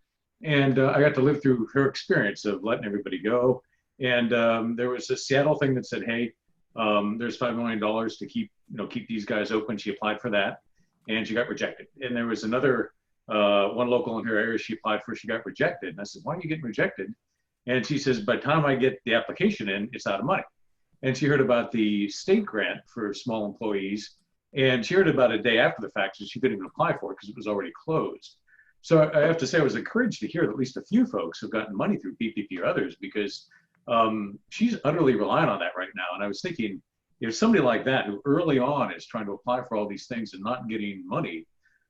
and I got to live through her experience of letting everybody go. And there was a Seattle thing that said, hey, there's $5 million to keep these guys open. She applied for that, and she got rejected. And there was another one local in her area she applied for, she got rejected. And I said, why are you getting rejected? And she says, by the time I get the application in, it's out of money. And she heard about the state grant for small employees, and she heard about it a day after the fact, so she couldn't even apply for it because it was already closed. So I have to say I was encouraged to hear that at least a few folks have gotten money through PPP or others, because she's utterly relying on that right now. And I was thinking, if somebody like that who early on is trying to apply for all these things and not getting money,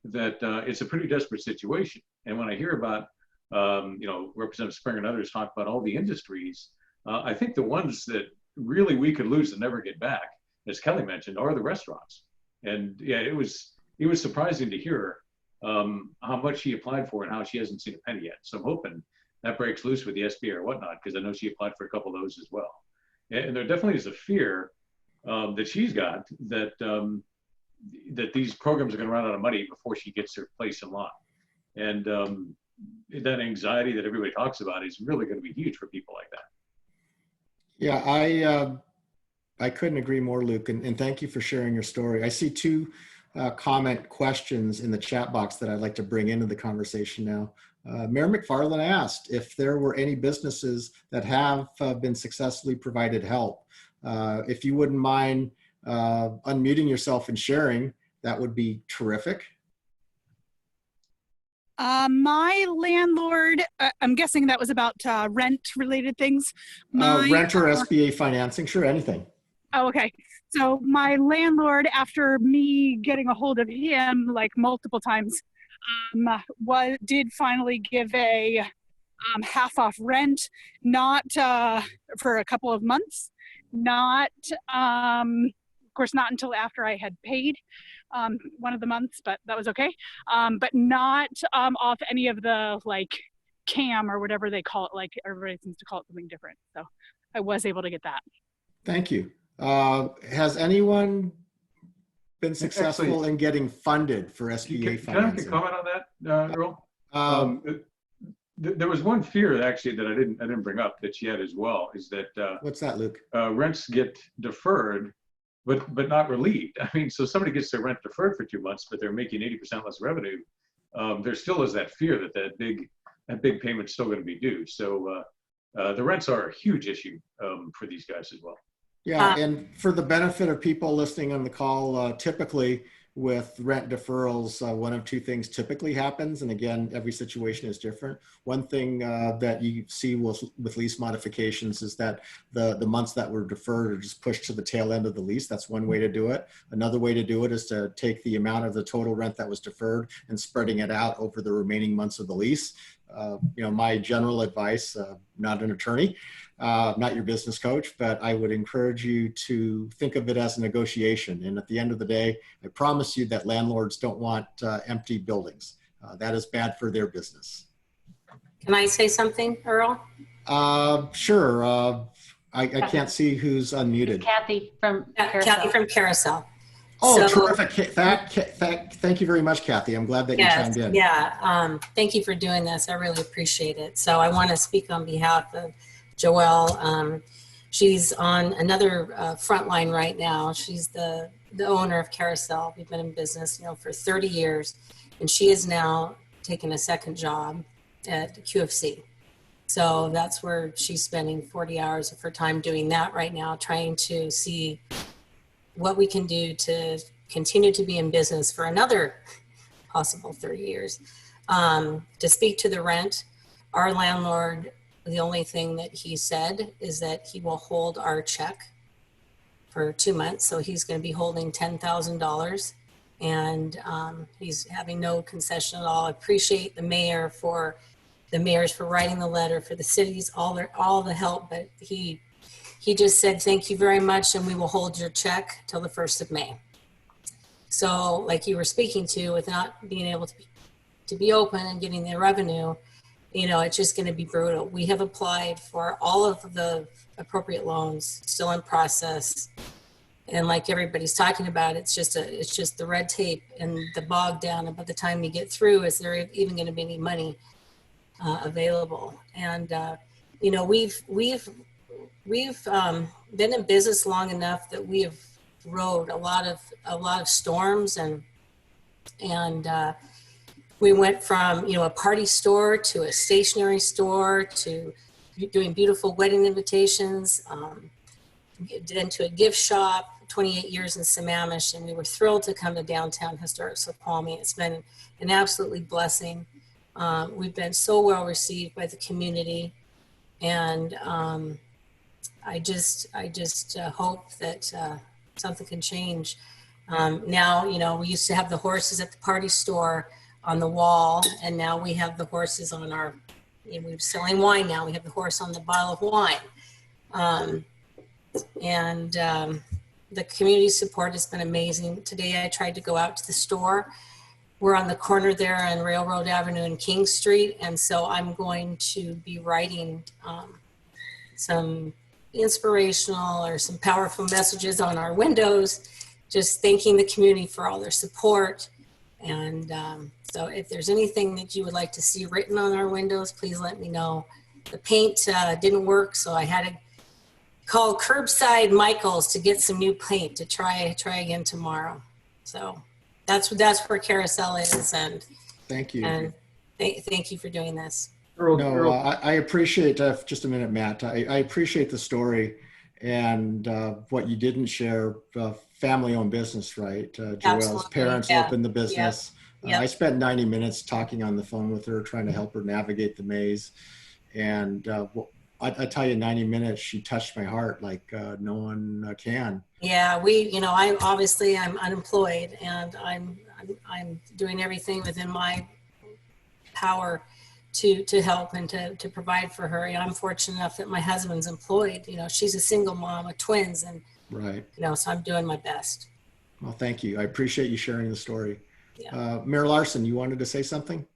that it's a pretty desperate situation. And when I hear about, Representative Springer and others talk about all the industries, I think the ones that really we could lose and never get back, as Kelly mentioned, are the restaurants. And yeah, it was it was surprising to hear how much she applied for and how she hasn't seen a penny yet. So I'm hoping that breaks loose with the SBA or whatnot, because I know she applied for a couple of those as well. And there definitely is a fear that she's got that that these programs are going to run out of money before she gets her place in line. And that anxiety that everybody talks about is really going to be huge for people like that. Yeah, I couldn't agree more, Luke, and thank you for sharing your story. I see two comment questions in the chat box that I'd like to bring into the conversation now. Mayor McFarland asked if there were any businesses that have been successfully provided help. If you wouldn't mind unmuting yourself and sharing, that would be terrific. My landlord, I'm guessing that was about rent-related things. Rent or SBA financing, sure, anything. Oh, okay. So my landlord, after me getting a hold of him like multiple times, did finally give a half off rent, not for a couple of months, not, of course, not until after I had paid one of the months, but that was okay. But not off any of the like CAM or whatever they call it, like everybody seems to call it something different. So I was able to get that. Thank you. Has anyone been successful in getting funded for SBA financing? Can I make a comment on that, Earl? There was one fear actually that I didn't bring up that she had as well, is that what's that, Luke? Rents get deferred, but not relieved. I mean, so somebody gets their rent deferred for 2 months, but they're making 80% less revenue. There still is that fear that that big payment's still going to be due. So the rents are a huge issue for these guys as well. Yeah, and for the benefit of people listening on the call, typically with rent deferrals, one of two things typically happens. And again, every situation is different. One thing that you see with lease modifications is that the months that were deferred are just pushed to the tail end of the lease. That's one way to do it. Another way to do it is to take the amount of the total rent that was deferred and spreading it out over the remaining months of the lease. My general advice, not an attorney, not your business coach, but I would encourage you to think of it as a negotiation. And at the end of the day, I promise you that landlords don't want empty buildings. That is bad for their business. Can I say something, Earl? Sure. I can't see who's unmuted. Kathy from Carousel. Kathy from Carousel. Oh, So, terrific. Thank you very much, Kathy. I'm glad that you chimed in. Yeah, thank you for doing this. I really appreciate it. So I want to speak on behalf of Joelle. She's on another front line right now. She's the owner of Carousel. We've been in business, for 30 years, and she is now taking a second job at QFC. So that's where she's spending 40 hours of her time doing that right now, trying to see what we can do to continue to be in business for another possible 30 years. To speak to the rent, our landlord, the only thing that he said is that he will hold our check for 2 months. So he's going to be holding $10,000, and he's having no concession at all. I appreciate the mayors for writing the letter, for the cities, all the help, but he just said, thank you very much, and we will hold your check till the 1st of May. So like you were speaking to, with not being able to be open and getting the revenue, it's just going to be brutal. We have applied for all of the appropriate loans, still in process. And like everybody's talking about, it's just the red tape and the bog down. And by the time you get through, is there even going to be any money available? And, we've been in business long enough that we have rode a lot of storms, and we went from a party store to a stationery store to doing beautiful wedding invitations, then to a gift shop. 28 years in Sammamish, and we were thrilled to come to downtown historic Snoqualmie. It's been an absolutely blessing. We've been so well received by the community, and I just hope that something can change. Now, we used to have the horses at the party store on the wall, and now we have the horses on our, we're selling wine now. We have the horse on the bottle of wine. the community support has been amazing. Today I tried to go out to the store. We're on the corner there on Railroad Avenue and King Street. And so I'm going to be writing some inspirational or some powerful messages on our windows, just thanking the community for all their support. And so if there's anything that you would like to see written on our windows, please let me know. The paint didn't work, so I had to call Curbside Michaels to get some new paint to try again tomorrow. So that's where Carousel is, and thank you. And thank you for doing this. Earl, No, Earl. I appreciate, just a minute, Matt. I appreciate the story and what you didn't share, family-owned business, right? Joelle's Absolutely, parents yeah. opened the business. Yep. I spent 90 minutes talking on the phone with her, trying to help her navigate the maze. And I tell you, 90 minutes, she touched my heart like no one can. Yeah, I'm unemployed, and I'm doing everything within my power to help and to provide for her. I'm fortunate enough that my husband's employed. She's a single mom of twins, and right. So I'm doing my best. Well, thank you. I appreciate you sharing the story. Yeah. Mayor Larson, you wanted to say something?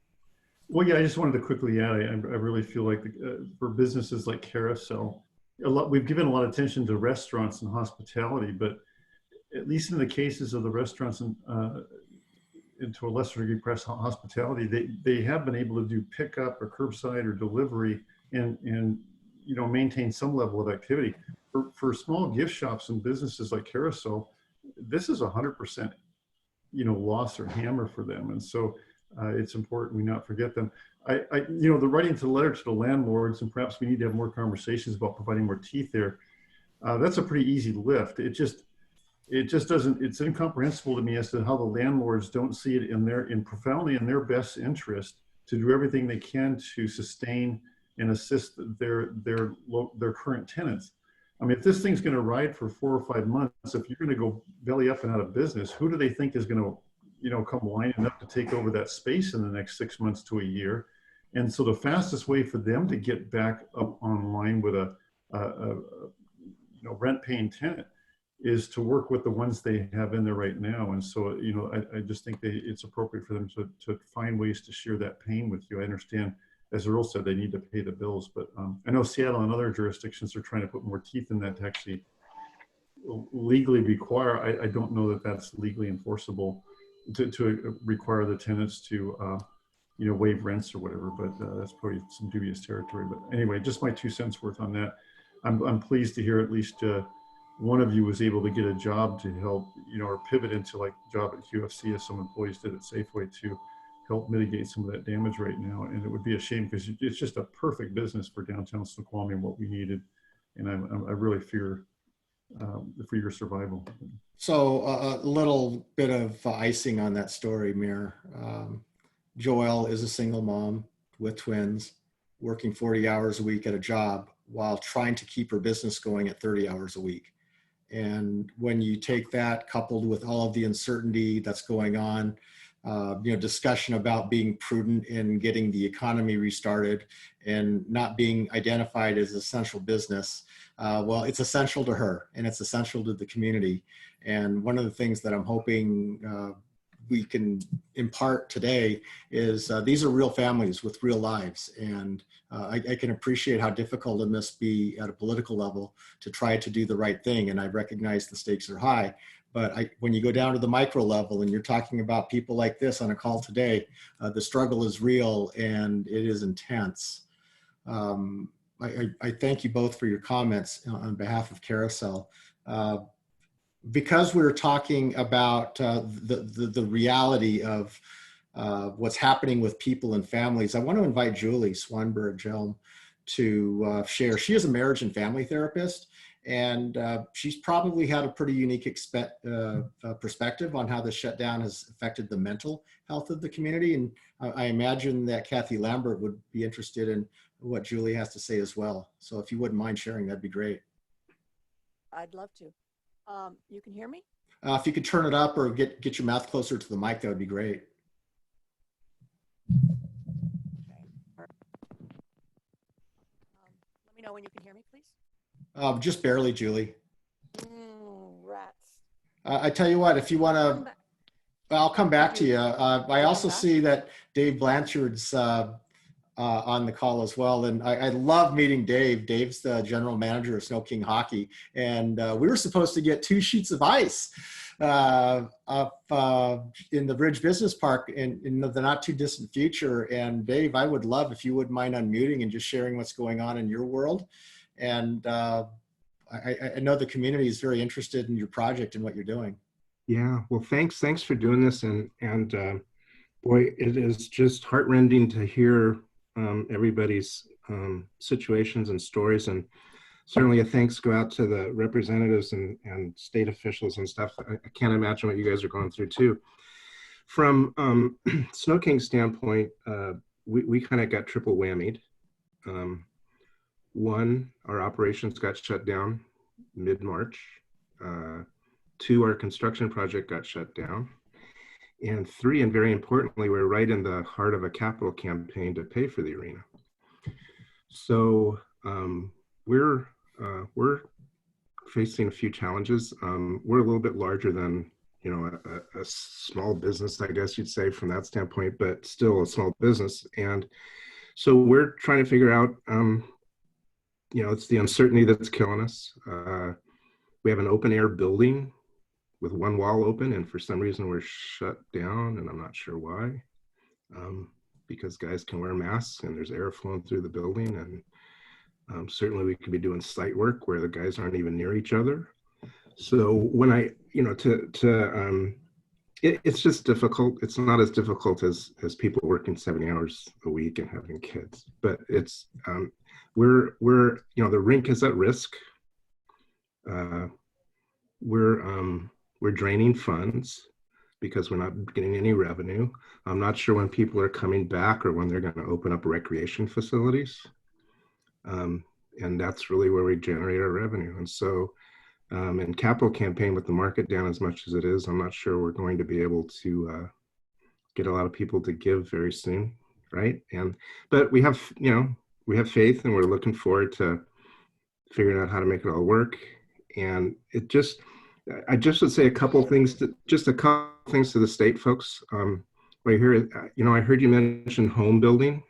Well, yeah, I just wanted to quickly add, I really feel like for businesses like Carousel, we've given a lot of attention to restaurants and hospitality, but at least in the cases of the restaurants and to a lesser degree, perhaps hospitality, they have been able to do pickup or curbside or delivery and maintain some level of activity. For small gift shops and businesses like Carousel, this is 100% loss or hammer for them, and so it's important we not forget them. The writing to the letter to the landlords, and perhaps we need to have more conversations about providing more teeth there. That's a pretty easy lift. It just doesn't. It's incomprehensible to me as to how the landlords don't see it profoundly in their best interest to do everything they can to sustain and assist their current tenants. I mean, if this thing's going to ride for 4 or 5 months, if you're going to go belly up and out of business, who do they think is going to come lining up to take over that space in the next 6 months to a year? And so the fastest way for them to get back up online with a rent-paying tenant is to work with the ones they have in there right now. And so, I just think it's appropriate for them to find ways to share that pain with you. I understand, as Earl said, they need to pay the bills, but I know Seattle and other jurisdictions are trying to put more teeth in that to actually legally require. I don't know that that's legally enforceable to require the tenants to waive rents or whatever, but that's probably some dubious territory. But anyway, just my 2 cents worth on that. I'm pleased to hear at least one of you was able to get a job to help, or pivot into like job at QFC as some employees did at Safeway to help mitigate some of that damage right now. And it would be a shame because it's just a perfect business for downtown Snoqualmie and what we needed. And I really fear for your survival. So a little bit of icing on that story, Mayor. Joelle is a single mom with twins, working 40 hours a week at a job while trying to keep her business going at 30 hours a week. And when you take that coupled with all of the uncertainty that's going on, discussion about being prudent in getting the economy restarted and not being identified as essential business, well, it's essential to her and it's essential to the community. And one of the things that I'm hoping we can impart today is these are real families with real lives. And I can appreciate how difficult it must be at a political level to try to do the right thing. And I recognize the stakes are high. But when you go down to the micro level and you're talking about people like this on a call today, the struggle is real and it is intense. I thank you both for your comments on behalf of Carousel. Because we're talking about the reality of what's happening with people and families, I want to invite Julie Swanberg-Jelm to share. She is a marriage and family therapist, and she's probably had a pretty unique perspective on how the shutdown has affected the mental health of the community. And I imagine that Kathy Lambert would be interested in what Julie has to say as well. So if you wouldn't mind sharing, that'd be great. I'd love to. You can hear me? If you could turn it up or get your mouth closer to the mic, that would be great. Okay. Let me know when you can hear me, please. Just barely, Julie. Rats. I tell you what, if you want to, I'll come back to you. I also see that Dave Blanchard's on the call as well. And I love meeting Dave. Dave's the general manager of Snow King Hockey. And we were supposed to get 2 sheets of ice up in the Bridge Business Park in the not too distant future. And Dave, I would love if you wouldn't mind unmuting and just sharing what's going on in your world. And I know the community is very interested in your project and what you're doing. Yeah, well, thanks for doing this. And boy, it is just heartrending to hear everybody's situations and stories. And certainly a thanks go out to the representatives and state officials and stuff. I can't imagine what you guys are going through too. From Snow King's standpoint, we kind of got triple whammied. One, our operations got shut down mid-March. 2, our construction project got shut down. And 3, and very importantly, we're right in the heart of a capital campaign to pay for the arena. So we're facing a few challenges. We're a little bit larger than, you know, a small business, I guess you'd say from that standpoint, but still a small business. And so we're trying to figure out, you know, it's the uncertainty that's killing us. We have an open air building with 1 wall open, and for some reason we're shut down, and I'm not sure why, because guys can wear masks and there's air flowing through the building. And certainly we could be doing site work where the guys aren't even near each other. So when I, you know, it's just difficult. It's not as difficult as people working 70 hours a week and having kids, but it's, we're, you know, the rink is at risk. We're draining funds because we're not getting any revenue. I'm not sure when people are coming back or when they're going to open up recreation facilities. And that's really where we generate our revenue. And so in capital campaign with the market down as much as it is, I'm not sure we're going to be able to get a lot of people to give very soon, right? But we have, you know, we have faith, and we're looking forward to figuring out how to make it all work. And it just, I just would say a couple things to the state folks. Right here, you know, I heard you mention home building,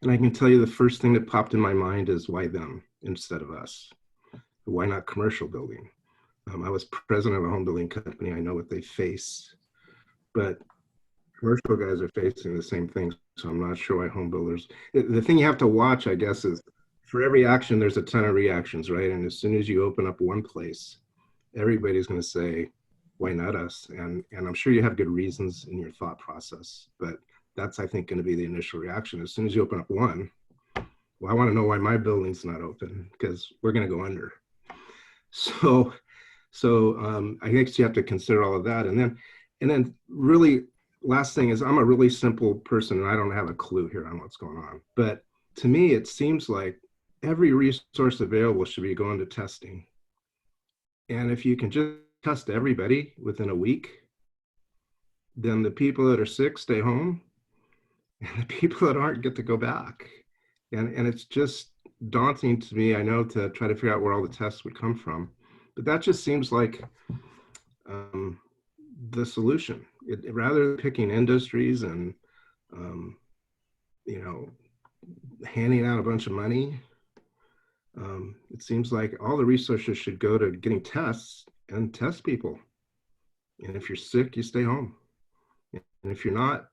and I can tell you the first thing that popped in my mind is why them instead of us? Why not commercial building? I was president of a home building company. I know what they face, but commercial guys are facing the same thing. So I'm not sure why home builders. The thing you have to watch, I guess, is for every action, there's a ton of reactions, right? And as soon as you open up one place, everybody's going to say, why not us? And I'm sure you have good reasons in your thought process, but that's, I think, going to be the initial reaction. As soon as you open up one, well, I want to know why my building's not open, because we're going to go under. So I guess you have to consider all of that. And then really, last thing is, I'm a really simple person and I don't have a clue here on what's going on. But to me, it seems like every resource available should be going to testing. And if you can just test everybody within a week, then the people that are sick stay home and the people that aren't get to go back. And it's just daunting to me, I know, to try to figure out where all the tests would come from. But that just seems like the solution. Rather than picking industries and, you know, handing out a bunch of money, it seems like all the resources should go to getting tests and test people. And if you're sick, you stay home. And if you're not,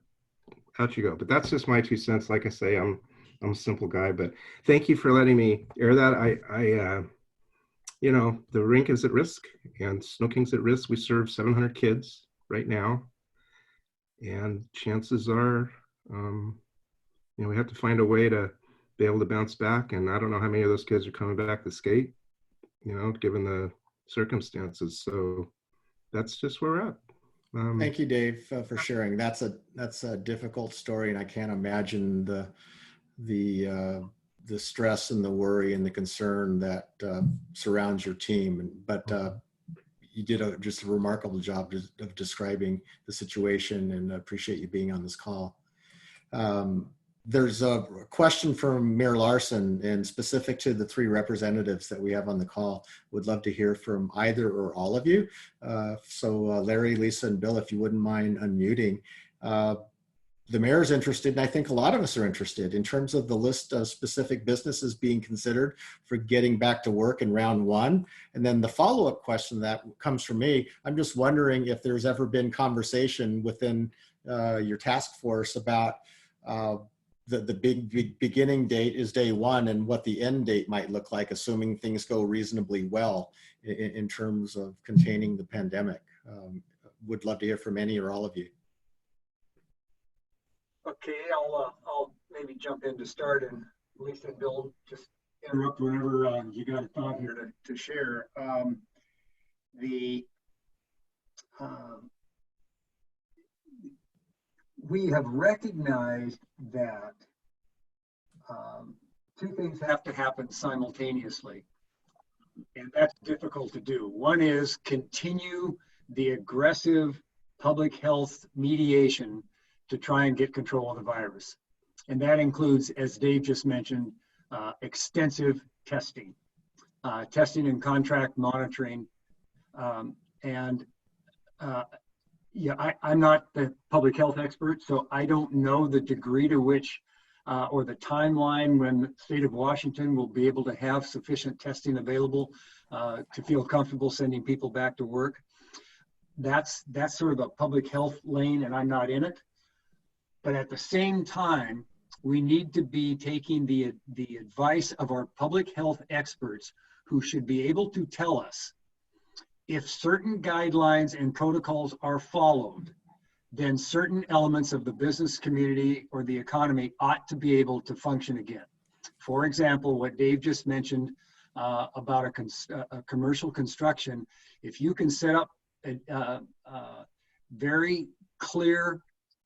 out you go. But that's just my 2 cents. Like I say, I'm a simple guy, but thank you for letting me air that. You know, the rink is at risk and Snow King's at risk. We serve 700 kids right now. And chances are, you know, we have to find a way to be able to bounce back. And I don't know how many of those kids are coming back to skate, you know, given the circumstances. So that's just where we're at. Thank you, Dave, for sharing. That's a difficult story, and I can't imagine the stress and the worry and the concern that surrounds your team. But you did just a remarkable job of describing the situation, and I appreciate you being on this call. There's a question from Mayor Larson, and specific to the 3 representatives that we have on the call. Would love to hear from either or all of you. Larry, Lisa, and Bill, if you wouldn't mind unmuting. The mayor's interested, and I think a lot of us are interested in terms of the list of specific businesses being considered for getting back to work in round 1. And then the follow-up question that comes from me, I'm just wondering if there's ever been conversation within your task force about the big beginning date is day 1 and what the end date might look like, assuming things go reasonably well in terms of containing the pandemic. Would love to hear from any or all of you. Okay, I'll maybe jump in to start, and Lisa and Bill, just interrupt whenever you got a thought here to share. We have recognized that 2 things have to happen simultaneously, and that's difficult to do. One is continue the aggressive public health mediation to try and get control of the virus. And that includes, as Dave just mentioned, extensive testing, testing and contract monitoring. Yeah, I'm not the public health expert, so I don't know the degree to which, or the timeline when the state of Washington will be able to have sufficient testing available to feel comfortable sending people back to work. That's sort of a public health lane, and I'm not in it. But at the same time, we need to be taking the advice of our public health experts, who should be able to tell us if certain guidelines and protocols are followed, then certain elements of the business community or the economy ought to be able to function again. For example, what Dave just mentioned about a commercial construction, if you can set up a very clear,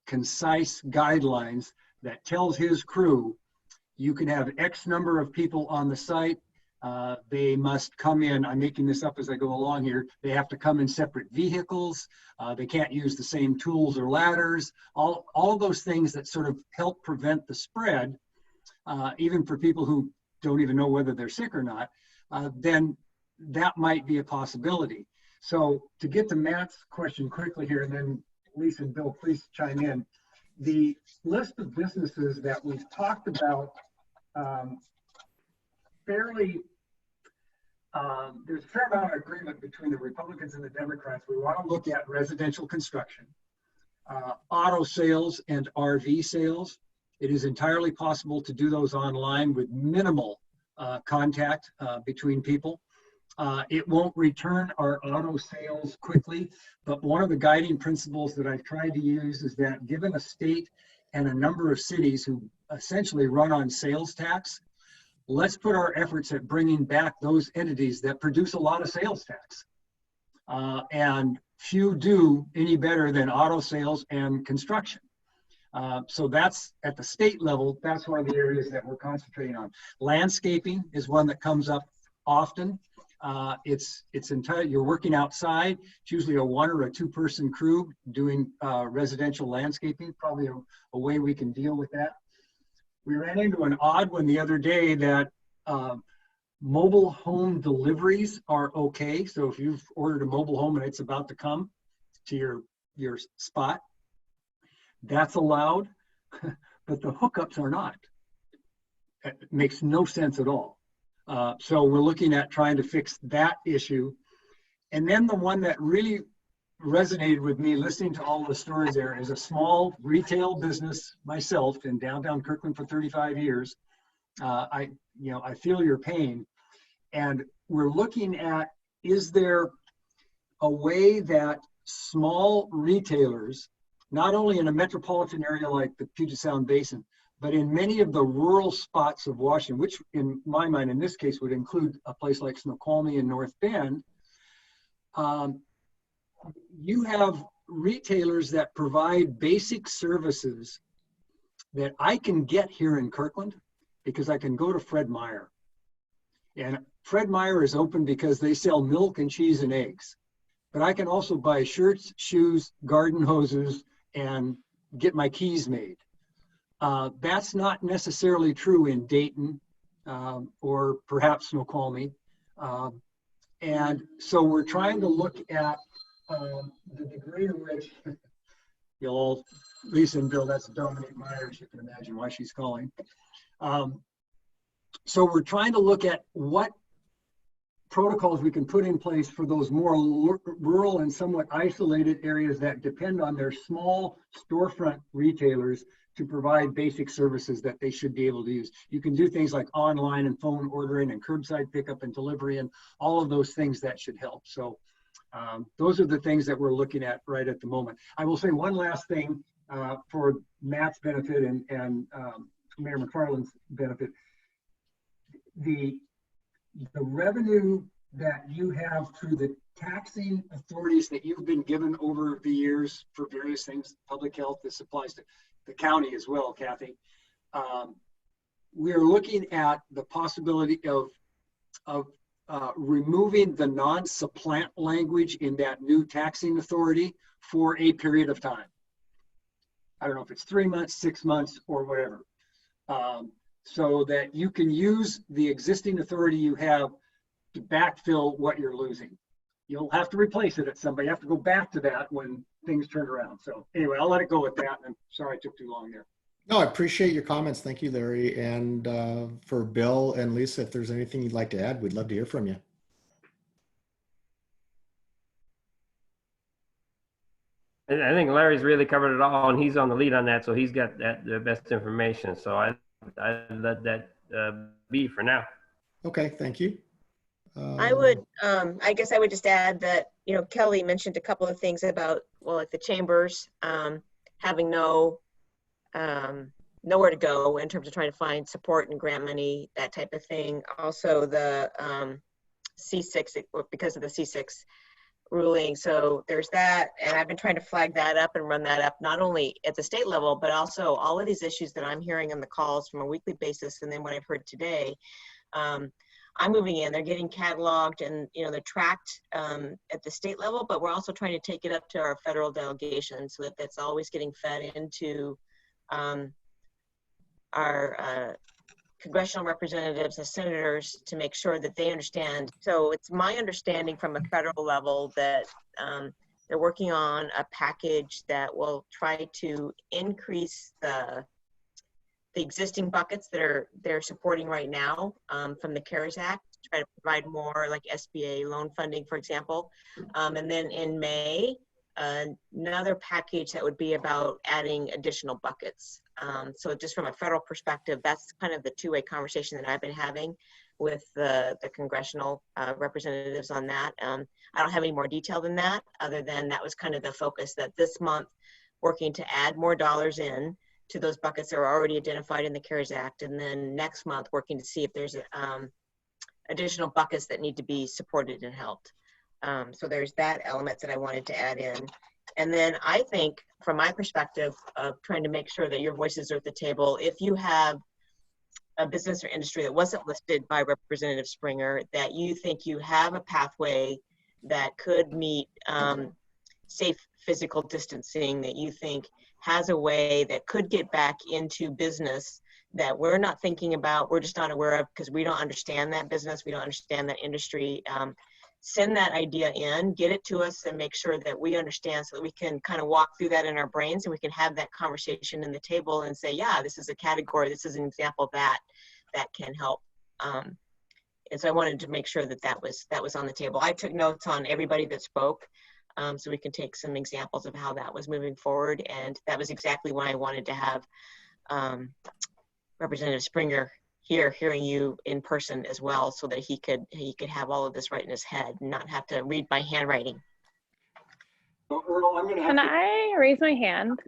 concise guidelines that tells his crew, you can have X number of people on the site. They must come in, I'm making this up as I go along here, they have to come in separate vehicles. They can't use the same tools or ladders. All those things that sort of help prevent the spread, even for people who don't even know whether they're sick or not, then that might be a possibility. So to get to Matt's question quickly here, and then Lisa and Bill, please chime in. The list of businesses that we've talked about fairly, there's a fair amount of agreement between the Republicans and the Democrats. We want to look at residential construction, auto sales, and RV sales. It is entirely possible to do those online with minimal contact between people. It won't return our auto sales quickly, but one of the guiding principles that I've tried to use is that given a state and a number of cities who essentially run on sales tax, let's put our efforts at bringing back those entities that produce a lot of sales tax. And few do any better than auto sales and construction. So that's at the state level, that's one of the areas that we're concentrating on. Landscaping is one that comes up often. It's entirely, you're working outside. It's usually a 1 or a 2 person crew doing residential landscaping, probably a way we can deal with that. We ran into an odd one the other day that mobile home deliveries are okay. So if you've ordered a mobile home and it's about to come to your spot, that's allowed, but the hookups are not. It makes no sense at all. So we're looking at trying to fix that issue. And then the one that really resonated with me listening to all the stories there is a small retail business myself in downtown Kirkland for 35 years. I feel your pain. And we're looking at, is there a way that small retailers, not only in a metropolitan area like the Puget Sound Basin, but in many of the rural spots of Washington, which in my mind, in this case, would include a place like Snoqualmie and North Bend, you have retailers that provide basic services that I can get here in Kirkland because I can go to Fred Meyer. And Fred Meyer is open because they sell milk and cheese and eggs. But I can also buy shirts, shoes, garden hoses, and get my keys made. That's not necessarily true in Dayton or perhaps Snoqualmie. And so we're trying to look at the degree to which you'll all, Lisa and Bill, that's Dominique Myers. You can imagine why she's calling. So we're trying to look at what protocols we can put in place for those more rural and somewhat isolated areas that depend on their small storefront retailers to provide basic services that they should be able to use. You can do things like online and phone ordering and curbside pickup and delivery and all of those things that should help. So those are the things that we're looking at right at the moment. I will say one last thing for Matt's benefit and Mayor McFarland's benefit. The revenue that you have through the taxing authorities that you've been given over the years for various things, public health, this applies to the county as well, Kathy. We are looking at the possibility of removing the non-supplant language in that new taxing authority for a period of time. I don't know if it's 3 months, 6 months, or whatever. So that you can use the existing authority you have to backfill what you're losing. You'll have to replace it at some point. You have to go back to that when things turn around. So anyway, I'll let it go with that. I'm sorry I took too long there. No, I appreciate your comments. Thank you, Larry. And for Bill and Lisa, if there's anything you'd like to add, we'd love to hear from you. I think Larry's really covered it all, and he's on the lead on that, so he's got the best information. So I let that be for now. Okay, thank you. I would, I guess I would just add that, you know, Kelly mentioned a couple of things about, well, like the chambers having nowhere to go in terms of trying to find support and grant money, that type of thing. Also the C6, because of the C6 ruling. So there's that, and I've been trying to flag that up and run that up, not only at the state level, but also all of these issues that I'm hearing on the calls from a weekly basis, and then what I've heard today. I'm moving in, they're getting cataloged and, you know, they're tracked at the state level, but we're also trying to take it up to our federal delegation so that that's always getting fed into our congressional representatives and senators to make sure that they understand. So it's my understanding from a federal level that they're working on a package that will try to increase the existing buckets that they're supporting right now from the CARES Act, to try to provide more like SBA loan funding, for example. And then in May, another package that would be about adding additional buckets. So just from a federal perspective, that's kind of the two-way conversation that I've been having with the congressional representatives on that. I don't have any more detail than that, other than that was kind of the focus, that this month working to add more dollars in to those buckets that are already identified in the CARES Act, and then next month working to see if there's additional buckets that need to be supported and helped. So there's that element that I wanted to add in. And then I think from my perspective of trying to make sure that your voices are at the table, if you have a business or industry that wasn't listed by Representative Springer, that you think you have a pathway that could meet safe physical distancing, that you think has a way that could get back into business that we're not thinking about, we're just not aware of because we don't understand that business, we don't understand that industry, send that idea in, get it to us, and make sure that we understand so that we can kind of walk through that in our brains and we can have that conversation in the table and say, yeah, this is a category, this is an example that can help. And so I wanted to make sure that that was on the table. I took notes on everybody that spoke, so we can take some examples of how that was moving forward. And that was exactly why I wanted to have Representative Springer here, hearing you in person as well, so that he could have all of this right in his head and not have to read my handwriting. So Earl, Can I raise my hand?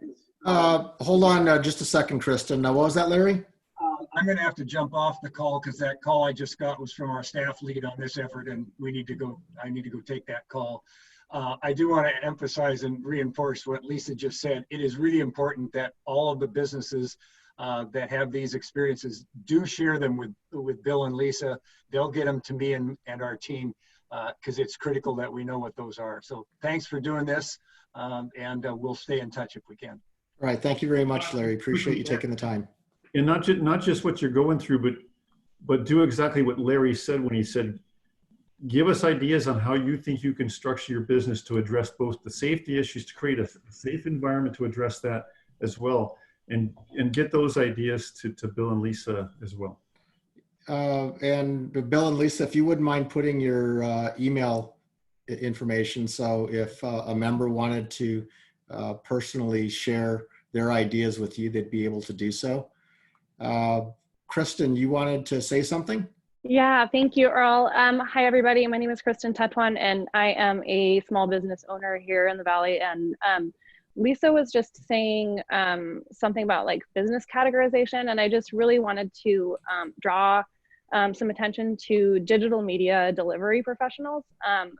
Hold on just a second, Kristen. What was that, Larry? I'm going to have to jump off the call because that call I just got was from our staff lead on this effort, and I need to go take that call. I do want to emphasize and reinforce what Lisa just said. It is really important that all of the businesses that have these experiences do share them with Bill and Lisa. They'll get them to me and our team because it's critical that we know what those are. So thanks for doing this, and we'll stay in touch if we can. All right. Thank you very much, Larry. Appreciate you taking the time. And not just what you're going through, but do exactly what Larry said when he said, give us ideas on how you think you can structure your business to address both the safety issues, to create a safe environment to address that as well, and get those ideas to Bill and Lisa as well. And Bill and Lisa, if you wouldn't mind putting your email information, so if a member wanted to personally share their ideas with you, they'd be able to do so. Kristen, you wanted to say something? Yeah, thank you, Earl. Hi, everybody. My name is Kristen Tetwan, and I am a small business owner here in the Valley. And Lisa was just saying something about like business categorization, and I just really wanted to draw some attention to digital media delivery professionals.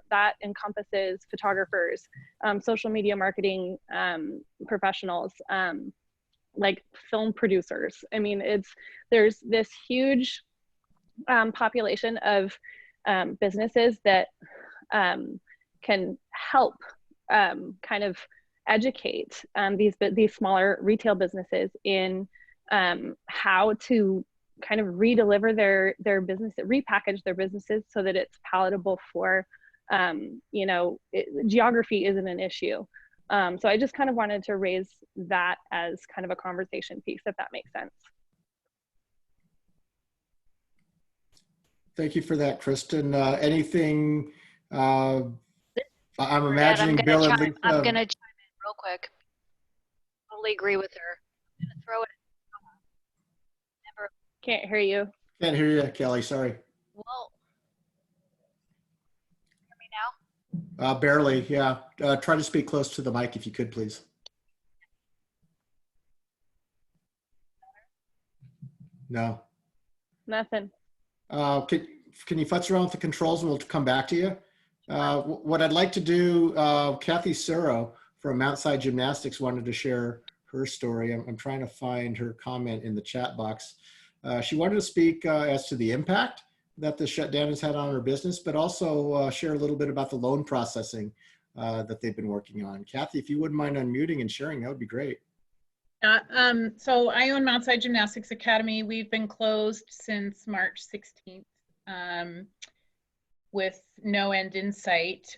That encompasses photographers, social media marketing professionals, like film producers. I mean, there's this huge population of businesses that can help kind of educate these smaller retail businesses in how to kind of redeliver their business, repackage their businesses so that it's palatable for, you know, geography isn't an issue. So I just kind of wanted to raise that as kind of a conversation piece, if that makes sense. Thank you for that, Kristen. Anything, I'm imagining Bill and Lisa. I'm going to chime in real quick. Totally agree with her. I'm going to throw it. Can't hear you. Can't hear you, Kelly. Sorry. Well, hear me now? Barely, yeah. Try to speak close to the mic if you could, please. No. Nothing. Can you futz around with the controls and we'll come back to you? What I'd like to do, Kathy Suro from Mountside Gymnastics wanted to share her story. I'm trying to find her comment in the chat box. She wanted to speak as to the impact that the shutdown has had on her business, but also share a little bit about the loan processing that they've been working on. Kathy, if you wouldn't mind unmuting and sharing, that would be great. So I own Mountside Gymnastics Academy. We've been closed since March 16th with no end in sight.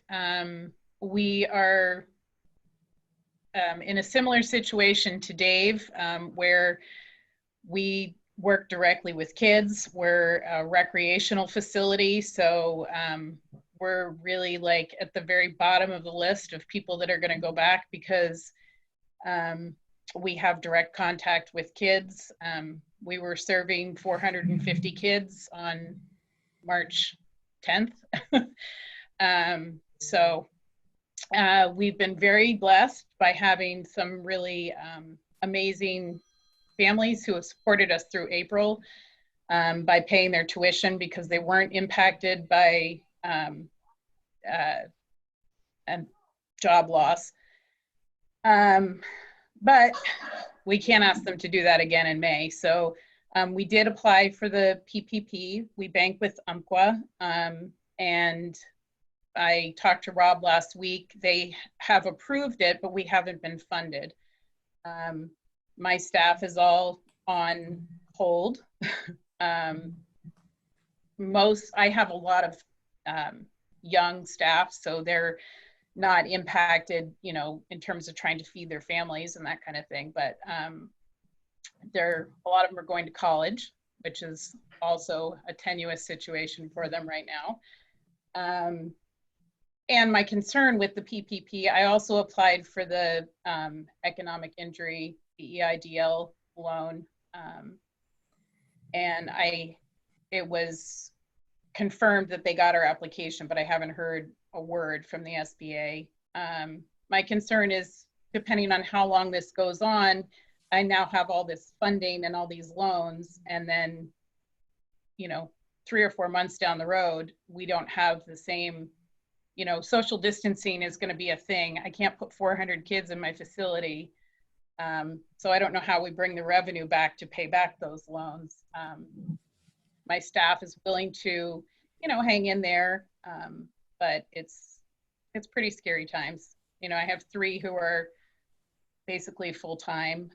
We are in a similar situation to Dave, where we work directly with kids. We're a recreational facility, so we're really like at the very bottom of the list of people that are going to go back because we have direct contact with kids. We were serving 450 kids on March 10th. So we've been very blessed by having some really amazing families who have supported us through April by paying their tuition because they weren't impacted by job loss. But we can't ask them to do that again in May. So we did apply for the PPP. We bank with Umpqua, and I talked to Rob last week. They have approved it, but we haven't been funded. My staff is all on hold. I have a lot of young staff, so they're not impacted, you know, in terms of trying to feed their families and that kind of thing. But a lot of them are going to college, which is also a tenuous situation for them right now. And my concern with the PPP, I also applied for the economic injury, the EIDL loan. And it was confirmed that they got our application, but I haven't heard a word from the SBA. My concern is, depending on how long this goes on, I now have all this funding and all these loans, and then, you know, 3 or 4 months down the road, we don't have the same, you know, social distancing is going to be a thing. I can't put 400 kids in my facility. So I don't know how we bring the revenue back to pay back those loans. My staff is willing to, you know, hang in there, but it's pretty scary times. You know, I have 3 who are basically full-time,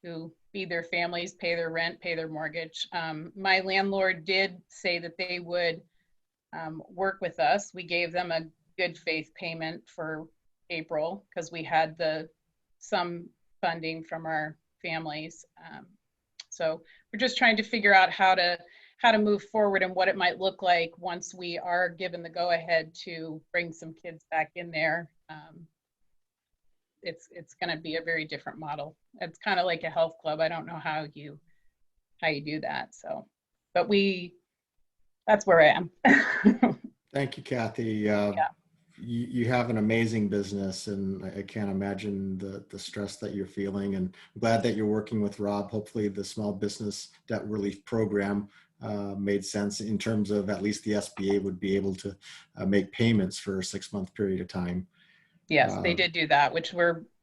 who feed their families, pay their rent, pay their mortgage. My landlord did say that they would work with us. We gave them a good faith payment for April because we had some funding from our families. So we're just trying to figure out how to move forward and what it might look like once we are given the go-ahead to bring some kids back in there. It's going to be a very different model. It's kind of like a health club. I don't know how you do that. So, but that's where I am. Thank you, Kathy. Yeah. You have an amazing business, and I can't imagine the stress that you're feeling, and I'm glad that you're working with Rob. Hopefully the small business debt relief program made sense in terms of at least the SBA would be able to make payments for a 6-month period of time. Yes, they did do that, which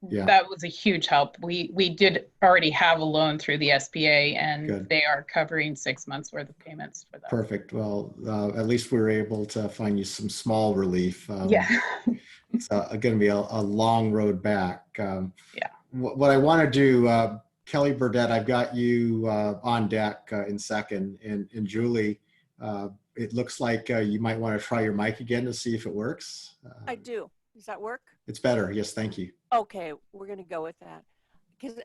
yeah. That was a huge help. We did already have a loan through the SBA, and Good. They are covering 6 months worth of payments for that. Perfect. Well, at least we were able to find you some small relief. Yeah. It's going to be a long road back. Yeah. What I want to do, Kelly Burdett, I've got you on deck in second, and Julie, it looks like you might want to try your mic again to see if it works. I do. Does that work? It's better. Yes, thank you. Okay, we're going to go with that.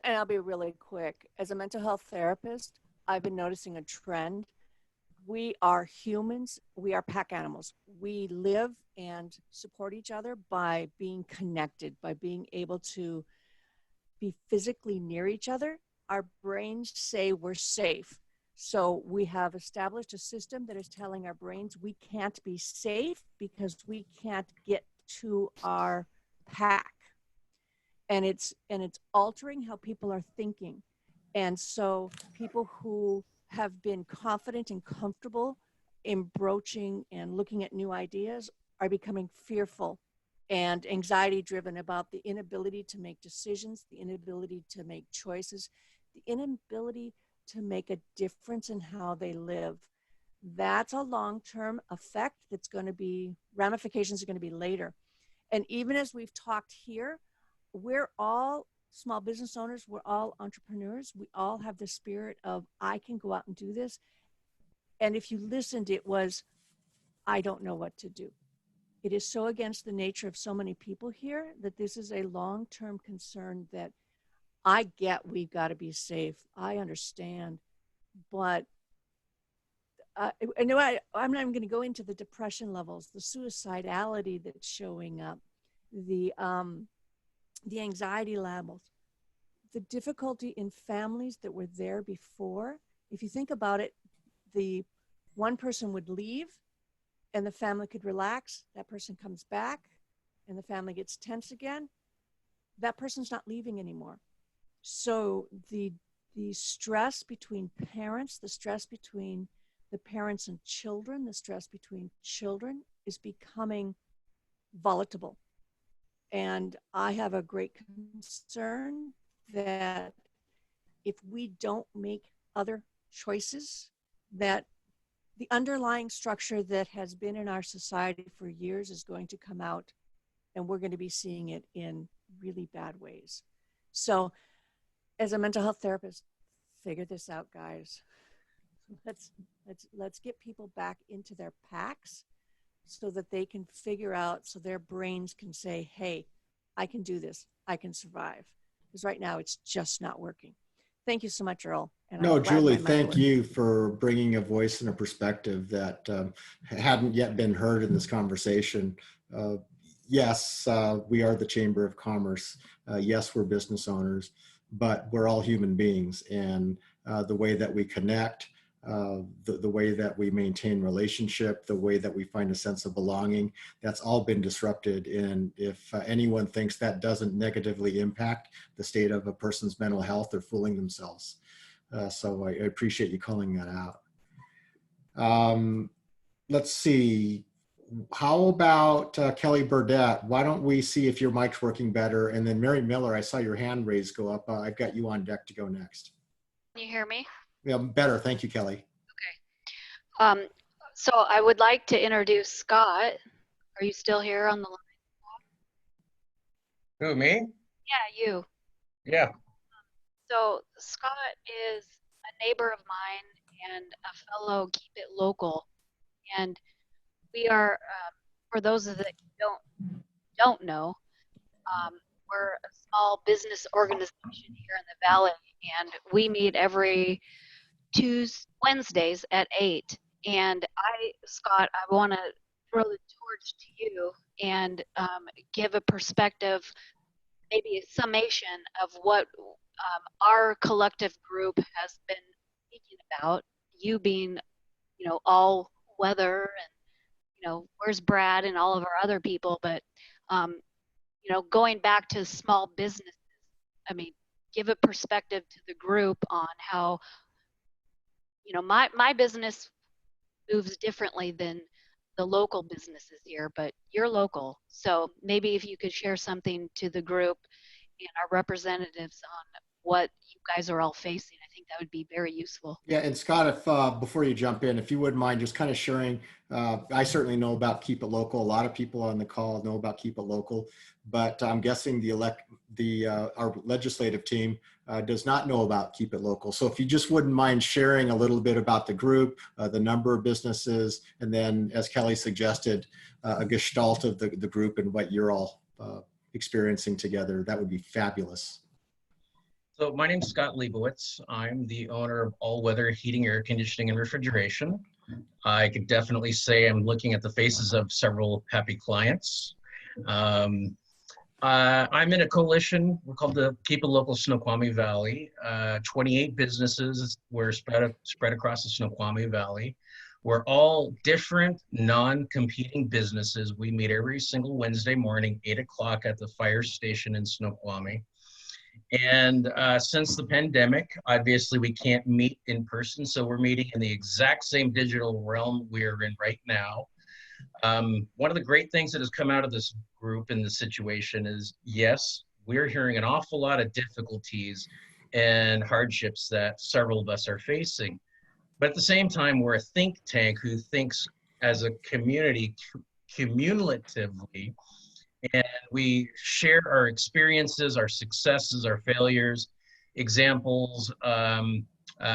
And I'll be really quick. As a mental health therapist, I've been noticing a trend. We are humans. We are pack animals. We live and support each other by being connected, by being able to be physically near each other. Our brains say we're safe. So we have established a system that is telling our brains we can't be safe because we can't get to our pack, and it's altering how people are thinking. And so people who have been confident and comfortable in broaching and looking at new ideas are becoming fearful and anxiety driven about the inability to make decisions, the inability to make choices, the inability to make a difference in how they live. That's a long-term effect that's going to be, ramifications are going to be later. And even as we've talked here, we're all small business owners, we're all entrepreneurs, we all have the spirit of, I can go out and do this. And if you listened, it was, I don't know what to do. It is so against the nature of so many people here that this is a long-term concern that I get. We've got to be safe. I understand, but I'm not even going to go into the depression levels, the suicidality that's showing up, the anxiety levels, the difficulty in families that were there before. If you think about it, the one person would leave and the family could relax. That person comes back and the family gets tense again. That person's not leaving anymore. So the stress between parents, the stress between the parents and children, the stress between children is becoming volatile. And I have a great concern that if we don't make other choices, that the underlying structure that has been in our society for years is going to come out, and we're going to be seeing it in really bad ways. So as a mental health therapist, figure this out, guys. Let's get people back into their packs so that they can figure out, so their brains can say, hey, I can do this. I can survive. Because right now it's just not working. Thank you so much, Earl. And no, Julie, thank you for bringing a voice and a perspective that hadn't yet been heard in this conversation. Yes, we are the Chamber of Commerce. Yes, we're business owners, but we're all human beings. And the way that we connect, the way that we maintain relationship, the way that we find a sense of belonging, that's all been disrupted. And if anyone thinks that doesn't negatively impact the state of a person's mental health, they're fooling themselves. So I appreciate you calling that out. Let's see. How about Kelly Burdett? Why don't we see if your mic's working better? And then Mary Miller, I saw your hand raised go up. I've got you on deck to go next. Can you hear me? Yeah, better. Thank you, Kelly. Okay. So I would like to introduce Scott. Are you still here on the line? Who, me? Yeah, you. Yeah. So Scott is a neighbor of mine and a fellow Keep It Local. And we are, for those of that don't know, we're a small business organization here in the Valley, and we meet every Wednesdays at 8. And Scott, I want to throw the torch to you and give a perspective, maybe a summation of what our collective group has been speaking about. You being, all weather, and where's Brad and all of our other people, but going back to small businesses. I mean, give a perspective to the group on how, my business moves differently than the local businesses here, but you're local. So maybe if you could share something to the group and our representatives on what you guys are all facing, I think that would be very useful. Yeah, and Scott, if before you jump in, if you wouldn't mind just kind of sharing, I certainly know about Keep It Local. A lot of people on the call know about Keep It Local, but I'm guessing our legislative team does not know about Keep It Local. So if you just wouldn't mind sharing a little bit about the group, the number of businesses, and then, as Kelly suggested, a gestalt of the group and what you're all experiencing together, that would be fabulous. So my name's Scott Leibowitz. I'm the owner of All Weather Heating, Air Conditioning, and Refrigeration. I could definitely say I'm looking at the faces of several happy clients. I'm in a coalition. We're called the Keep It Local Snoqualmie Valley. 28 businesses were spread across the Snoqualmie Valley. We're all different, non-competing businesses. We meet every single Wednesday morning, 8 o'clock at the fire station in Snoqualmie. And since the pandemic, obviously we can't meet in person, so we're meeting in the exact same digital realm we're in right now. One of the great things that has come out of this group in this situation is, yes, we're hearing an awful lot of difficulties and hardships that several of us are facing. But at the same time, we're a think tank who thinks as a community cumulatively, and we share our experiences, our successes, our failures, examples.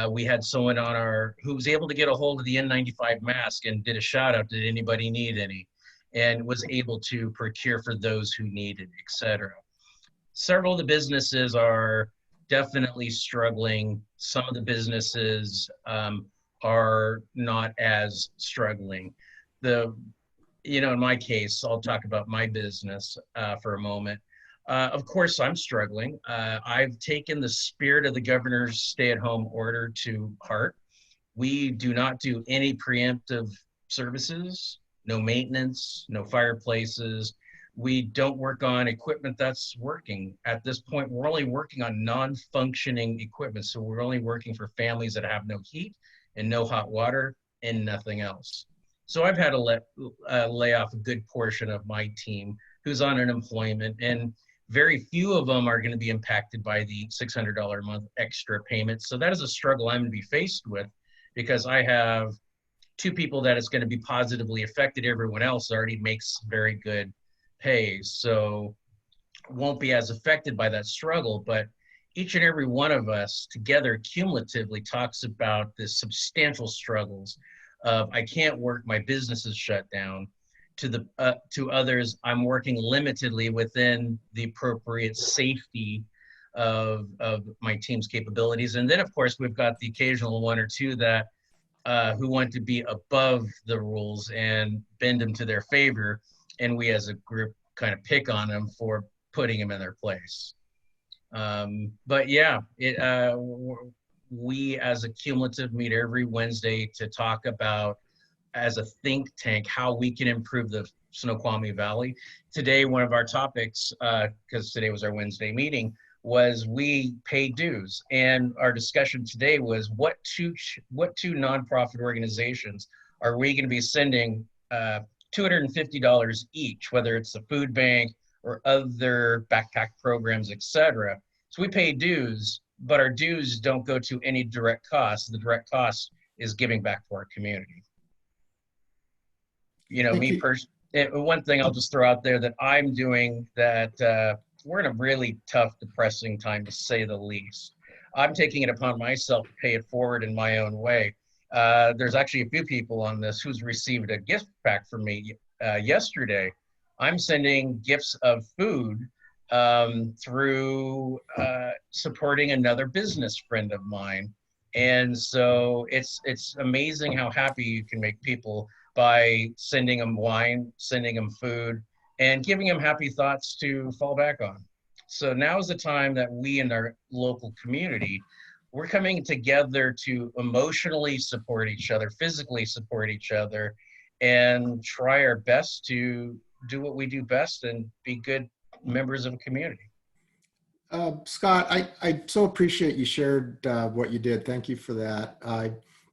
We had someone on who was able to get a hold of the N95 mask and did a shout out, did anybody need any? And was able to procure for those who needed, etc. Several of the businesses are definitely struggling. Some of the businesses are not as struggling. In my case, I'll talk about my business for a moment. Of course, I'm struggling. I've taken the spirit of the governor's stay-at-home order to heart. We do not do any preemptive services, no maintenance, no fireplaces. We don't work on equipment that's working. At this point, we're only working on non-functioning equipment. So we're only working for families that have no heat and no hot water and nothing else. So I've had to lay off a good portion of my team who's on unemployment, and very few of them are going to be impacted by the $600 a month extra payment. So that is a struggle I'm going to be faced with, because I have 2 people that it's going to be positively affected. Everyone else already makes very good pay, so won't be as affected by that struggle. But each and every one of us together cumulatively talks about the substantial struggles of, I can't work, my business is shut down, to others, I'm working limitedly within the appropriate safety of my team's capabilities. And then of course, we've got the occasional 1 or 2 that who want to be above the rules and bend them to their favor. And we as a group kind of pick on them for putting them in their place. But yeah, we as a cumulative meet every Wednesday to talk about, as a think tank, how we can improve the Snoqualmie Valley. Today, one of our topics, because today was our Wednesday meeting, was we pay dues. And our discussion today was what two nonprofit organizations are we going to be sending $250 each, whether it's the food bank or other backpack programs, etc. So we pay dues, but our dues don't go to any direct costs. The direct cost is giving back to our community. You know, me personally, one thing I'll just throw out there that I'm doing that we're in a really tough, depressing time, to say the least. I'm taking it upon myself to pay it forward in my own way. There's actually a few people on this who's received a gift pack from me yesterday. I'm sending gifts of food through supporting another business friend of mine. And so it's amazing how happy you can make people by sending them wine, sending them food, and giving them happy thoughts to fall back on. So now is the time that we in our local community, we're coming together to emotionally support each other, physically support each other, and try our best to do what we do best and be good members of a community. Scott, I so appreciate you shared what you did. Thank you for that.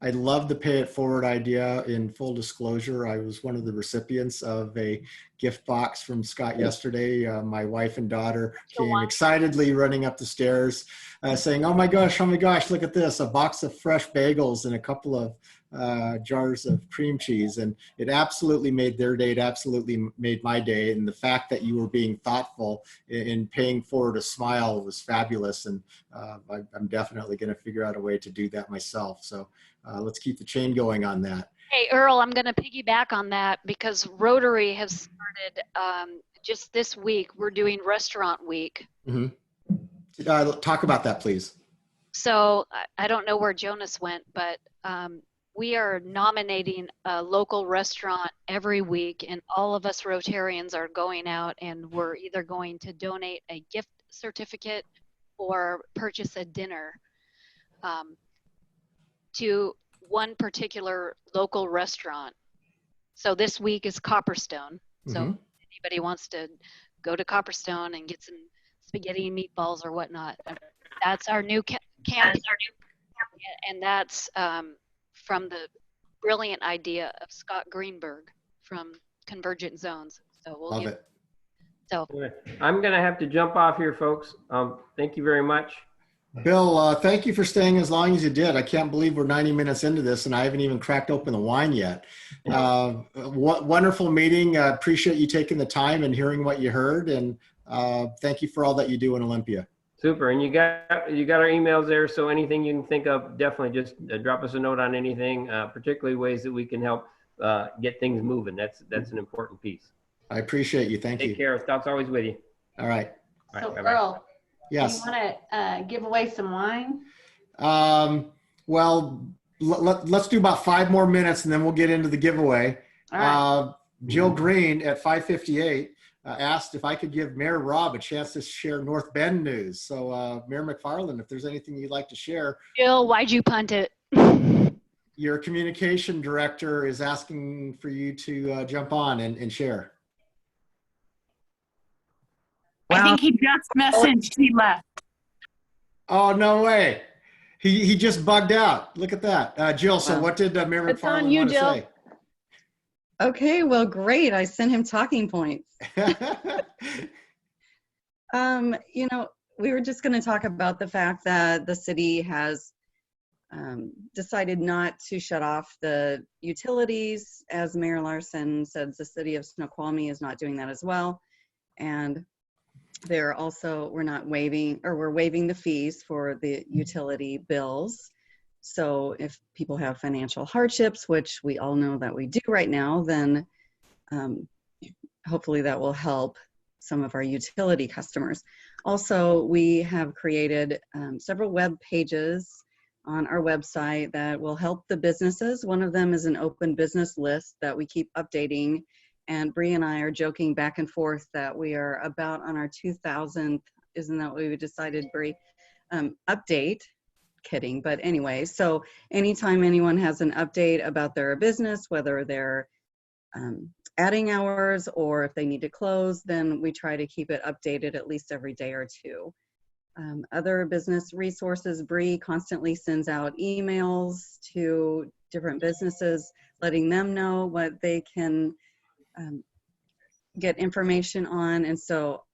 I love the pay it forward idea. In full disclosure, I was one of the recipients of a gift box from Scott yesterday. My wife and daughter came excitedly running up the stairs saying, oh my gosh, look at this, a box of fresh bagels and a couple of jars of cream cheese. And it absolutely made their day. It absolutely made my day. And the fact that you were being thoughtful in paying forward a smile was fabulous. And I'm definitely going to figure out a way to do that myself. So let's keep the chain going on that. Hey, Earl, I'm going to piggyback on that because Rotary has started just this week. We're doing Restaurant Week. Mm-hmm. Talk about that, please. So I don't know where Jonas went, but we are nominating a local restaurant every week, and all of us Rotarians are going out, and we're either going to donate a gift certificate or purchase a dinner to one particular local restaurant. So this week is Copperstone. So if anybody wants to go to Copperstone and get some spaghetti and meatballs or whatnot, that's our new campaign, and that's from the brilliant idea of Scott Greenberg from Convergent Zones. So we'll love it. So I'm going to have to jump off here, folks. Thank you very much. Bill, thank you for staying as long as you did. I can't believe we're 90 minutes into this and I haven't even cracked open the wine yet. Wonderful meeting. Appreciate you taking the time and hearing what you heard. And thank you for all that you do in Olympia. Super. And you got our emails there. So anything you can think of, definitely just drop us a note on anything, particularly ways that we can help get things moving. That's an important piece. I appreciate you. Thank you. Take care. Scott's always with you. All right. So bye-bye. Earl, yes. you want to give away some wine? Well, let's do about 5 more minutes and then we'll get into the giveaway. All right. Jill Green at 5:58 asked if I could give Mayor Rob a chance to share North Bend news. So Mayor McFarland, if there's anything you'd like to share. Jill, why'd you punt it? Your communication director is asking for you to jump on and share. I think he just messaged he left. Oh, no way. He just bugged out. Look at that. Jill, so what did Mayor It's on McFarland you, want to Jill. say? Okay, well, great. I sent him talking points. You know, we were just going to talk about the fact that the city has decided not to shut off the utilities. As Mayor Larson said, the city of Snoqualmie is not doing that as well. And they're also, we're waiving the fees for the utility bills. So if people have financial hardships, which we all know that we do right now, then hopefully that will help some of our utility customers. Also, we have created several web pages on our website that will help the businesses. One of them is an open business list that we keep updating. And Bree and I are joking back and forth that we are about on our 2000th, isn't that what we decided, Bree? Update. Kidding, but anyway, so anytime anyone has an update about their business, whether they're adding hours or if they need to close, then we try to keep it updated at least every day or two. Other business resources, Bree constantly sends out emails to different businesses, letting them know what they can get information on, and so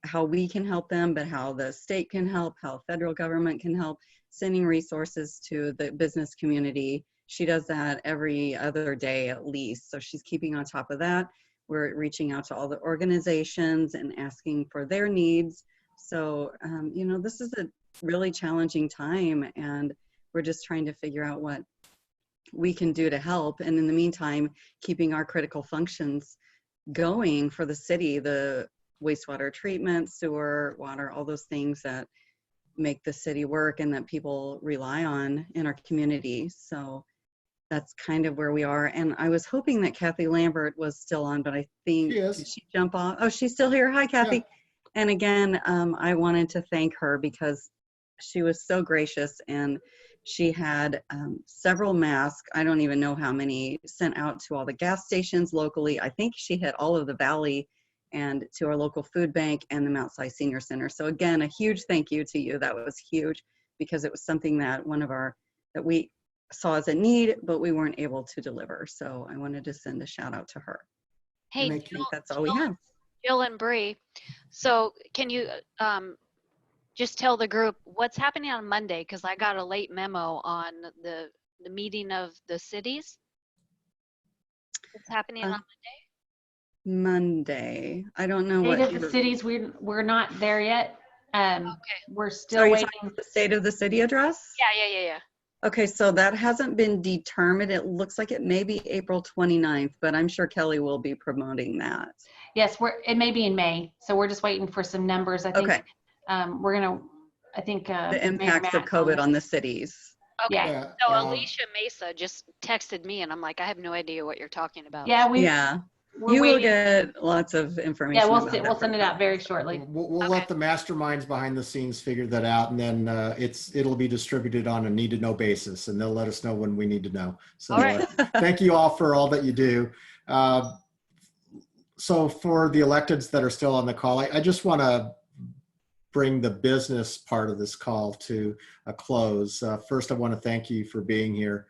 how we can help them, but how the state can help, how federal government can help, sending resources to the business community. She does that every other day at least, so she's keeping on top of that. we're reaching out to all the organizations and asking for their needs. So, you know, this is a really challenging time, and we're just trying to figure out what we can do to help. And in the meantime, keeping our critical functions going for the city, the wastewater treatment, sewer, water, all those things that make the city work and that people rely on in our community. So that's kind of where we are. And I was hoping that Kathy Lambert was still on, but I think, did she jump off? Oh, she's still here. Hi, Kathy. Yeah. And again, I wanted to thank her because she was so gracious, and she had several masks. I don't even know how many, sent out to all the gas stations locally. I think she hit all of the Valley and to our local food bank and the Mount Si Senior Center. So again, a huge thank you to you. That was huge because it was something that that we saw as a need, but we weren't able to deliver. So I wanted to send a shout out to her. Hey, and I think that's all we have. Jill and Bree, so can you just tell the group what's happening on Monday? Because I got a late memo on the meeting of the cities. What's happening on Monday? I don't know State what of the cities, we're not there yet. Okay. We're So still are you waiting. talking about the State of the City address? Yeah. Okay, so that hasn't been determined. It looks like it may be April 29th, but I'm sure Kelly will be promoting that. Yes, it may be in May. So we're just waiting for some numbers. I think the impacts of COVID on the cities. Okay. Yeah. So Alicia Mesa just texted me, and I'm like, I have no idea what you're talking about. Yeah, you will get lots of information. Yeah, about we'll send it out very shortly. We'll let the masterminds behind the scenes figure that out, and then it'll be distributed on a need to know basis, and they'll let us know when we need to know. So thank you all for all that you do. So for the electeds that are still on the call, I just want to bring the business part of this call to a close. First, I want to thank you for being here.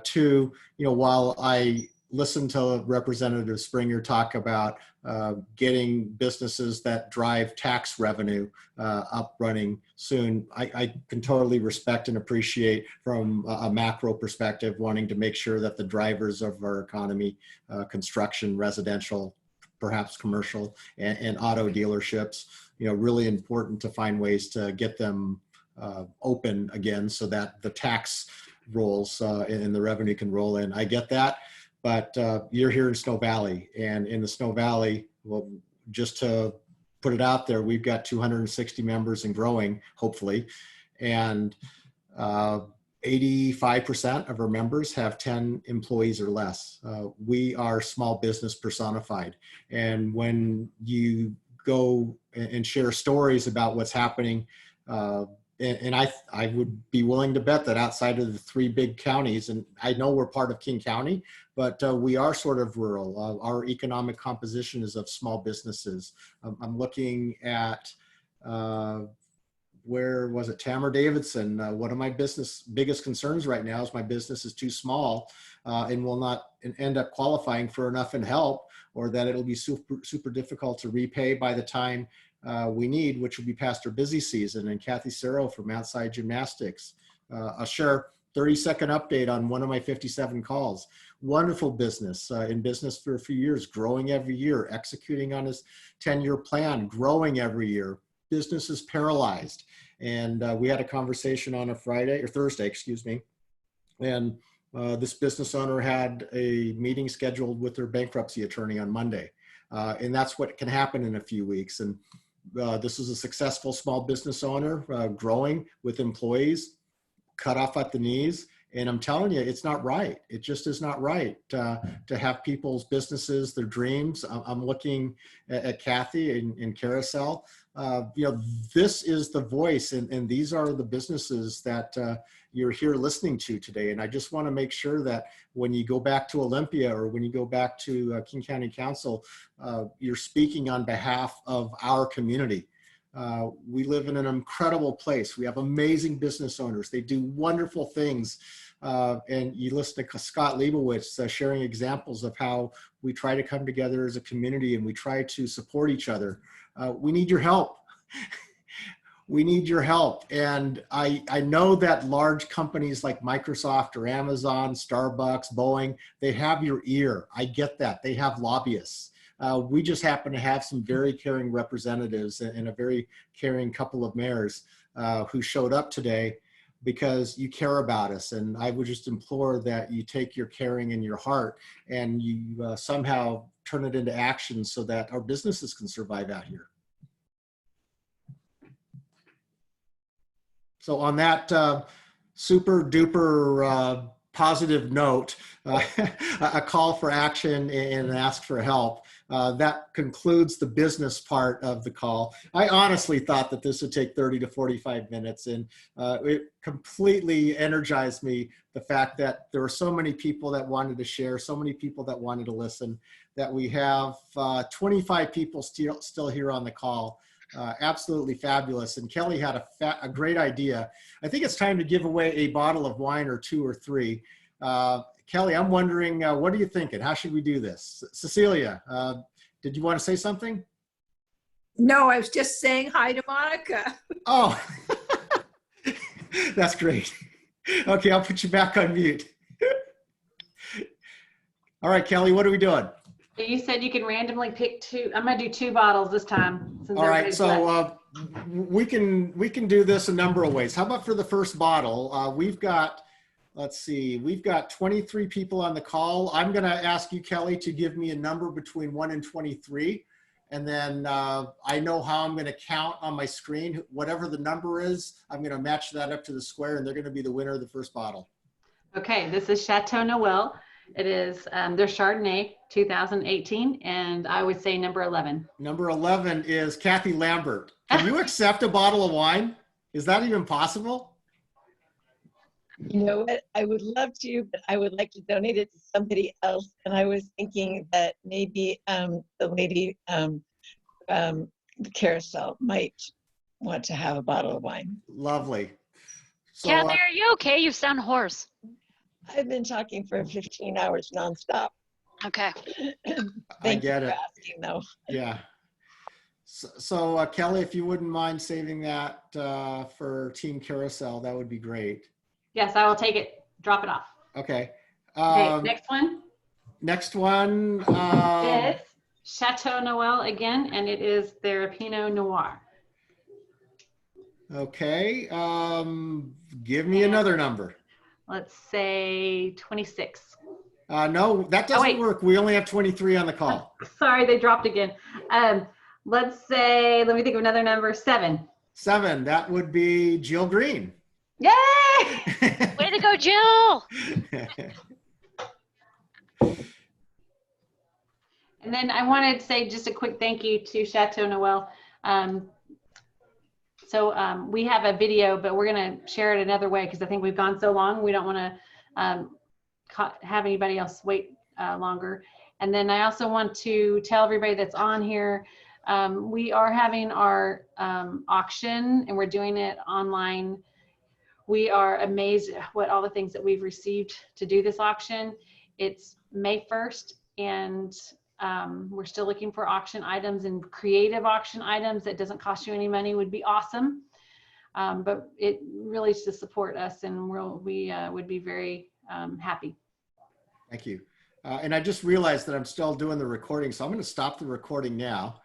Two, while I listened to Representative Springer talk about getting businesses that drive tax revenue up running soon, I can totally respect and appreciate from a macro perspective wanting to make sure that the drivers of our economy, construction, residential, perhaps commercial, and auto dealerships, really important to find ways to get them open again so that the tax rolls and the revenue can roll in. I get that. But you're here in Snow Valley, and in the Snow Valley, well, just to put it out there, we've got 260 members and growing, hopefully, and 85% of our members have 10 employees or less. We are small business personified, and when you go and share stories about what's happening, and I would be willing to bet that outside of the three big counties, and I know we're part of King County, but we are sort of rural. Our economic composition is of small businesses. I'm looking at, where was it, Tamara Davidson. One of my biggest concerns right now is my business is too small and will not end up qualifying for enough in help, or that it'll be super difficult to repay by the time we need, which will be past our busy season. And Kathy Serro from Outside Gymnastics, I'll share 30-second update on one of my 57 calls. Wonderful business, in business for a few years, growing every year, executing on his 10-year plan, growing every year. Business is paralyzed. And we had a conversation on a Thursday, excuse me. And this business owner had a meeting scheduled with their bankruptcy attorney on Monday. And that's what can happen in a few weeks. And this is a successful small business owner, growing with employees, cut off at the knees. And I'm telling you, it's not right. It just is not right to have people's businesses, their dreams. I'm looking at Kathy and Carousel. This is the voice, and these are the businesses that you're here listening to today. And I just want to make sure that when you go back to Olympia or when you go back to King County Council, you're speaking on behalf of our community. We live in an incredible place. We have amazing business owners. They do wonderful things. And you listen to Scott Leibowitz sharing examples of how we try to come together as a community and we try to support each other. We need your help. We need your help. And I know that large companies like Microsoft or Amazon, Starbucks, Boeing, they have your ear. I get that. They have lobbyists. We just happen to have some very caring representatives and a very caring couple of mayors who showed up today because you care about us. And I would just implore that you take your caring in your heart and you somehow turn it into action so that our businesses can survive out here. So on that super duper positive note, a call for action and ask for help. That concludes the business part of the call. I honestly thought that this would take 30 to 45 minutes, and it completely energized me, the fact that there were so many people that wanted to share, so many people that wanted to listen, that we have 25 people still here on the call. Absolutely fabulous. And Kelly had a great idea. I think it's time to give away a bottle of wine or 2 or 3. Kelly, I'm wondering, what are you thinking? How should we do this? Cecilia, did you want to say something? No, I was just saying hi to Monica. Oh, that's great. Okay, I'll put you back on mute. All right, Kelly, what are we doing? You said you can randomly pick 2. I'm going to do 2 bottles this time. All right, so we can do this a number of ways. How about for the first bottle? We've got, let's see, we've got 23 people on the call. I'm going to ask you, Kelly, to give me a number between 1 and 23. And then I know how I'm going to count on my screen. Whatever the number is, I'm going to match that up to the square, and they're going to be the winner of the first bottle. Okay, this is Chateau Noel. It is their Chardonnay 2018, and I would say number 11. Number 11 is Kathy Lambert. Can you accept a bottle of wine? Is that even possible? You know what? I would love to, but I would like to donate it to somebody else. And I was thinking that maybe the lady, the carousel, might want to have a bottle of wine. Lovely. So, Kathy, are you okay? You sound hoarse. I've been talking for 15 hours nonstop. Okay. I get it. Asking, though. Yeah. So Kelly, if you wouldn't mind saving that for Team Carousel, that would be great. Yes, I will take it. Drop it off. Okay. Okay, next one. Next one. It's Chateau Noel again, and it is their Pinot Noir. Okay. Give me another number. Let's say 26. No, that doesn't work. We only have 23 on the call. Sorry, they dropped again. Let's say, let me think of another number, 7. 7, that would be Jill Green. Yay! Way to go, Jill! And then I wanted to say just a quick thank you to Chateau Noel. We have a video, but we're going to share it another way because I think we've gone so long. We don't want to have anybody else wait longer. And then I also want to tell everybody that's on here, we are having our auction, and we're doing it online. We are amazed at what all the things that we've received to do this auction. It's May 1st, and we're still looking for auction items, and creative auction items that doesn't cost you any money would be awesome. But it really is to support us, and we would be very happy. Thank you. And I just realized that I'm still doing the recording, so I'm going to stop the recording now.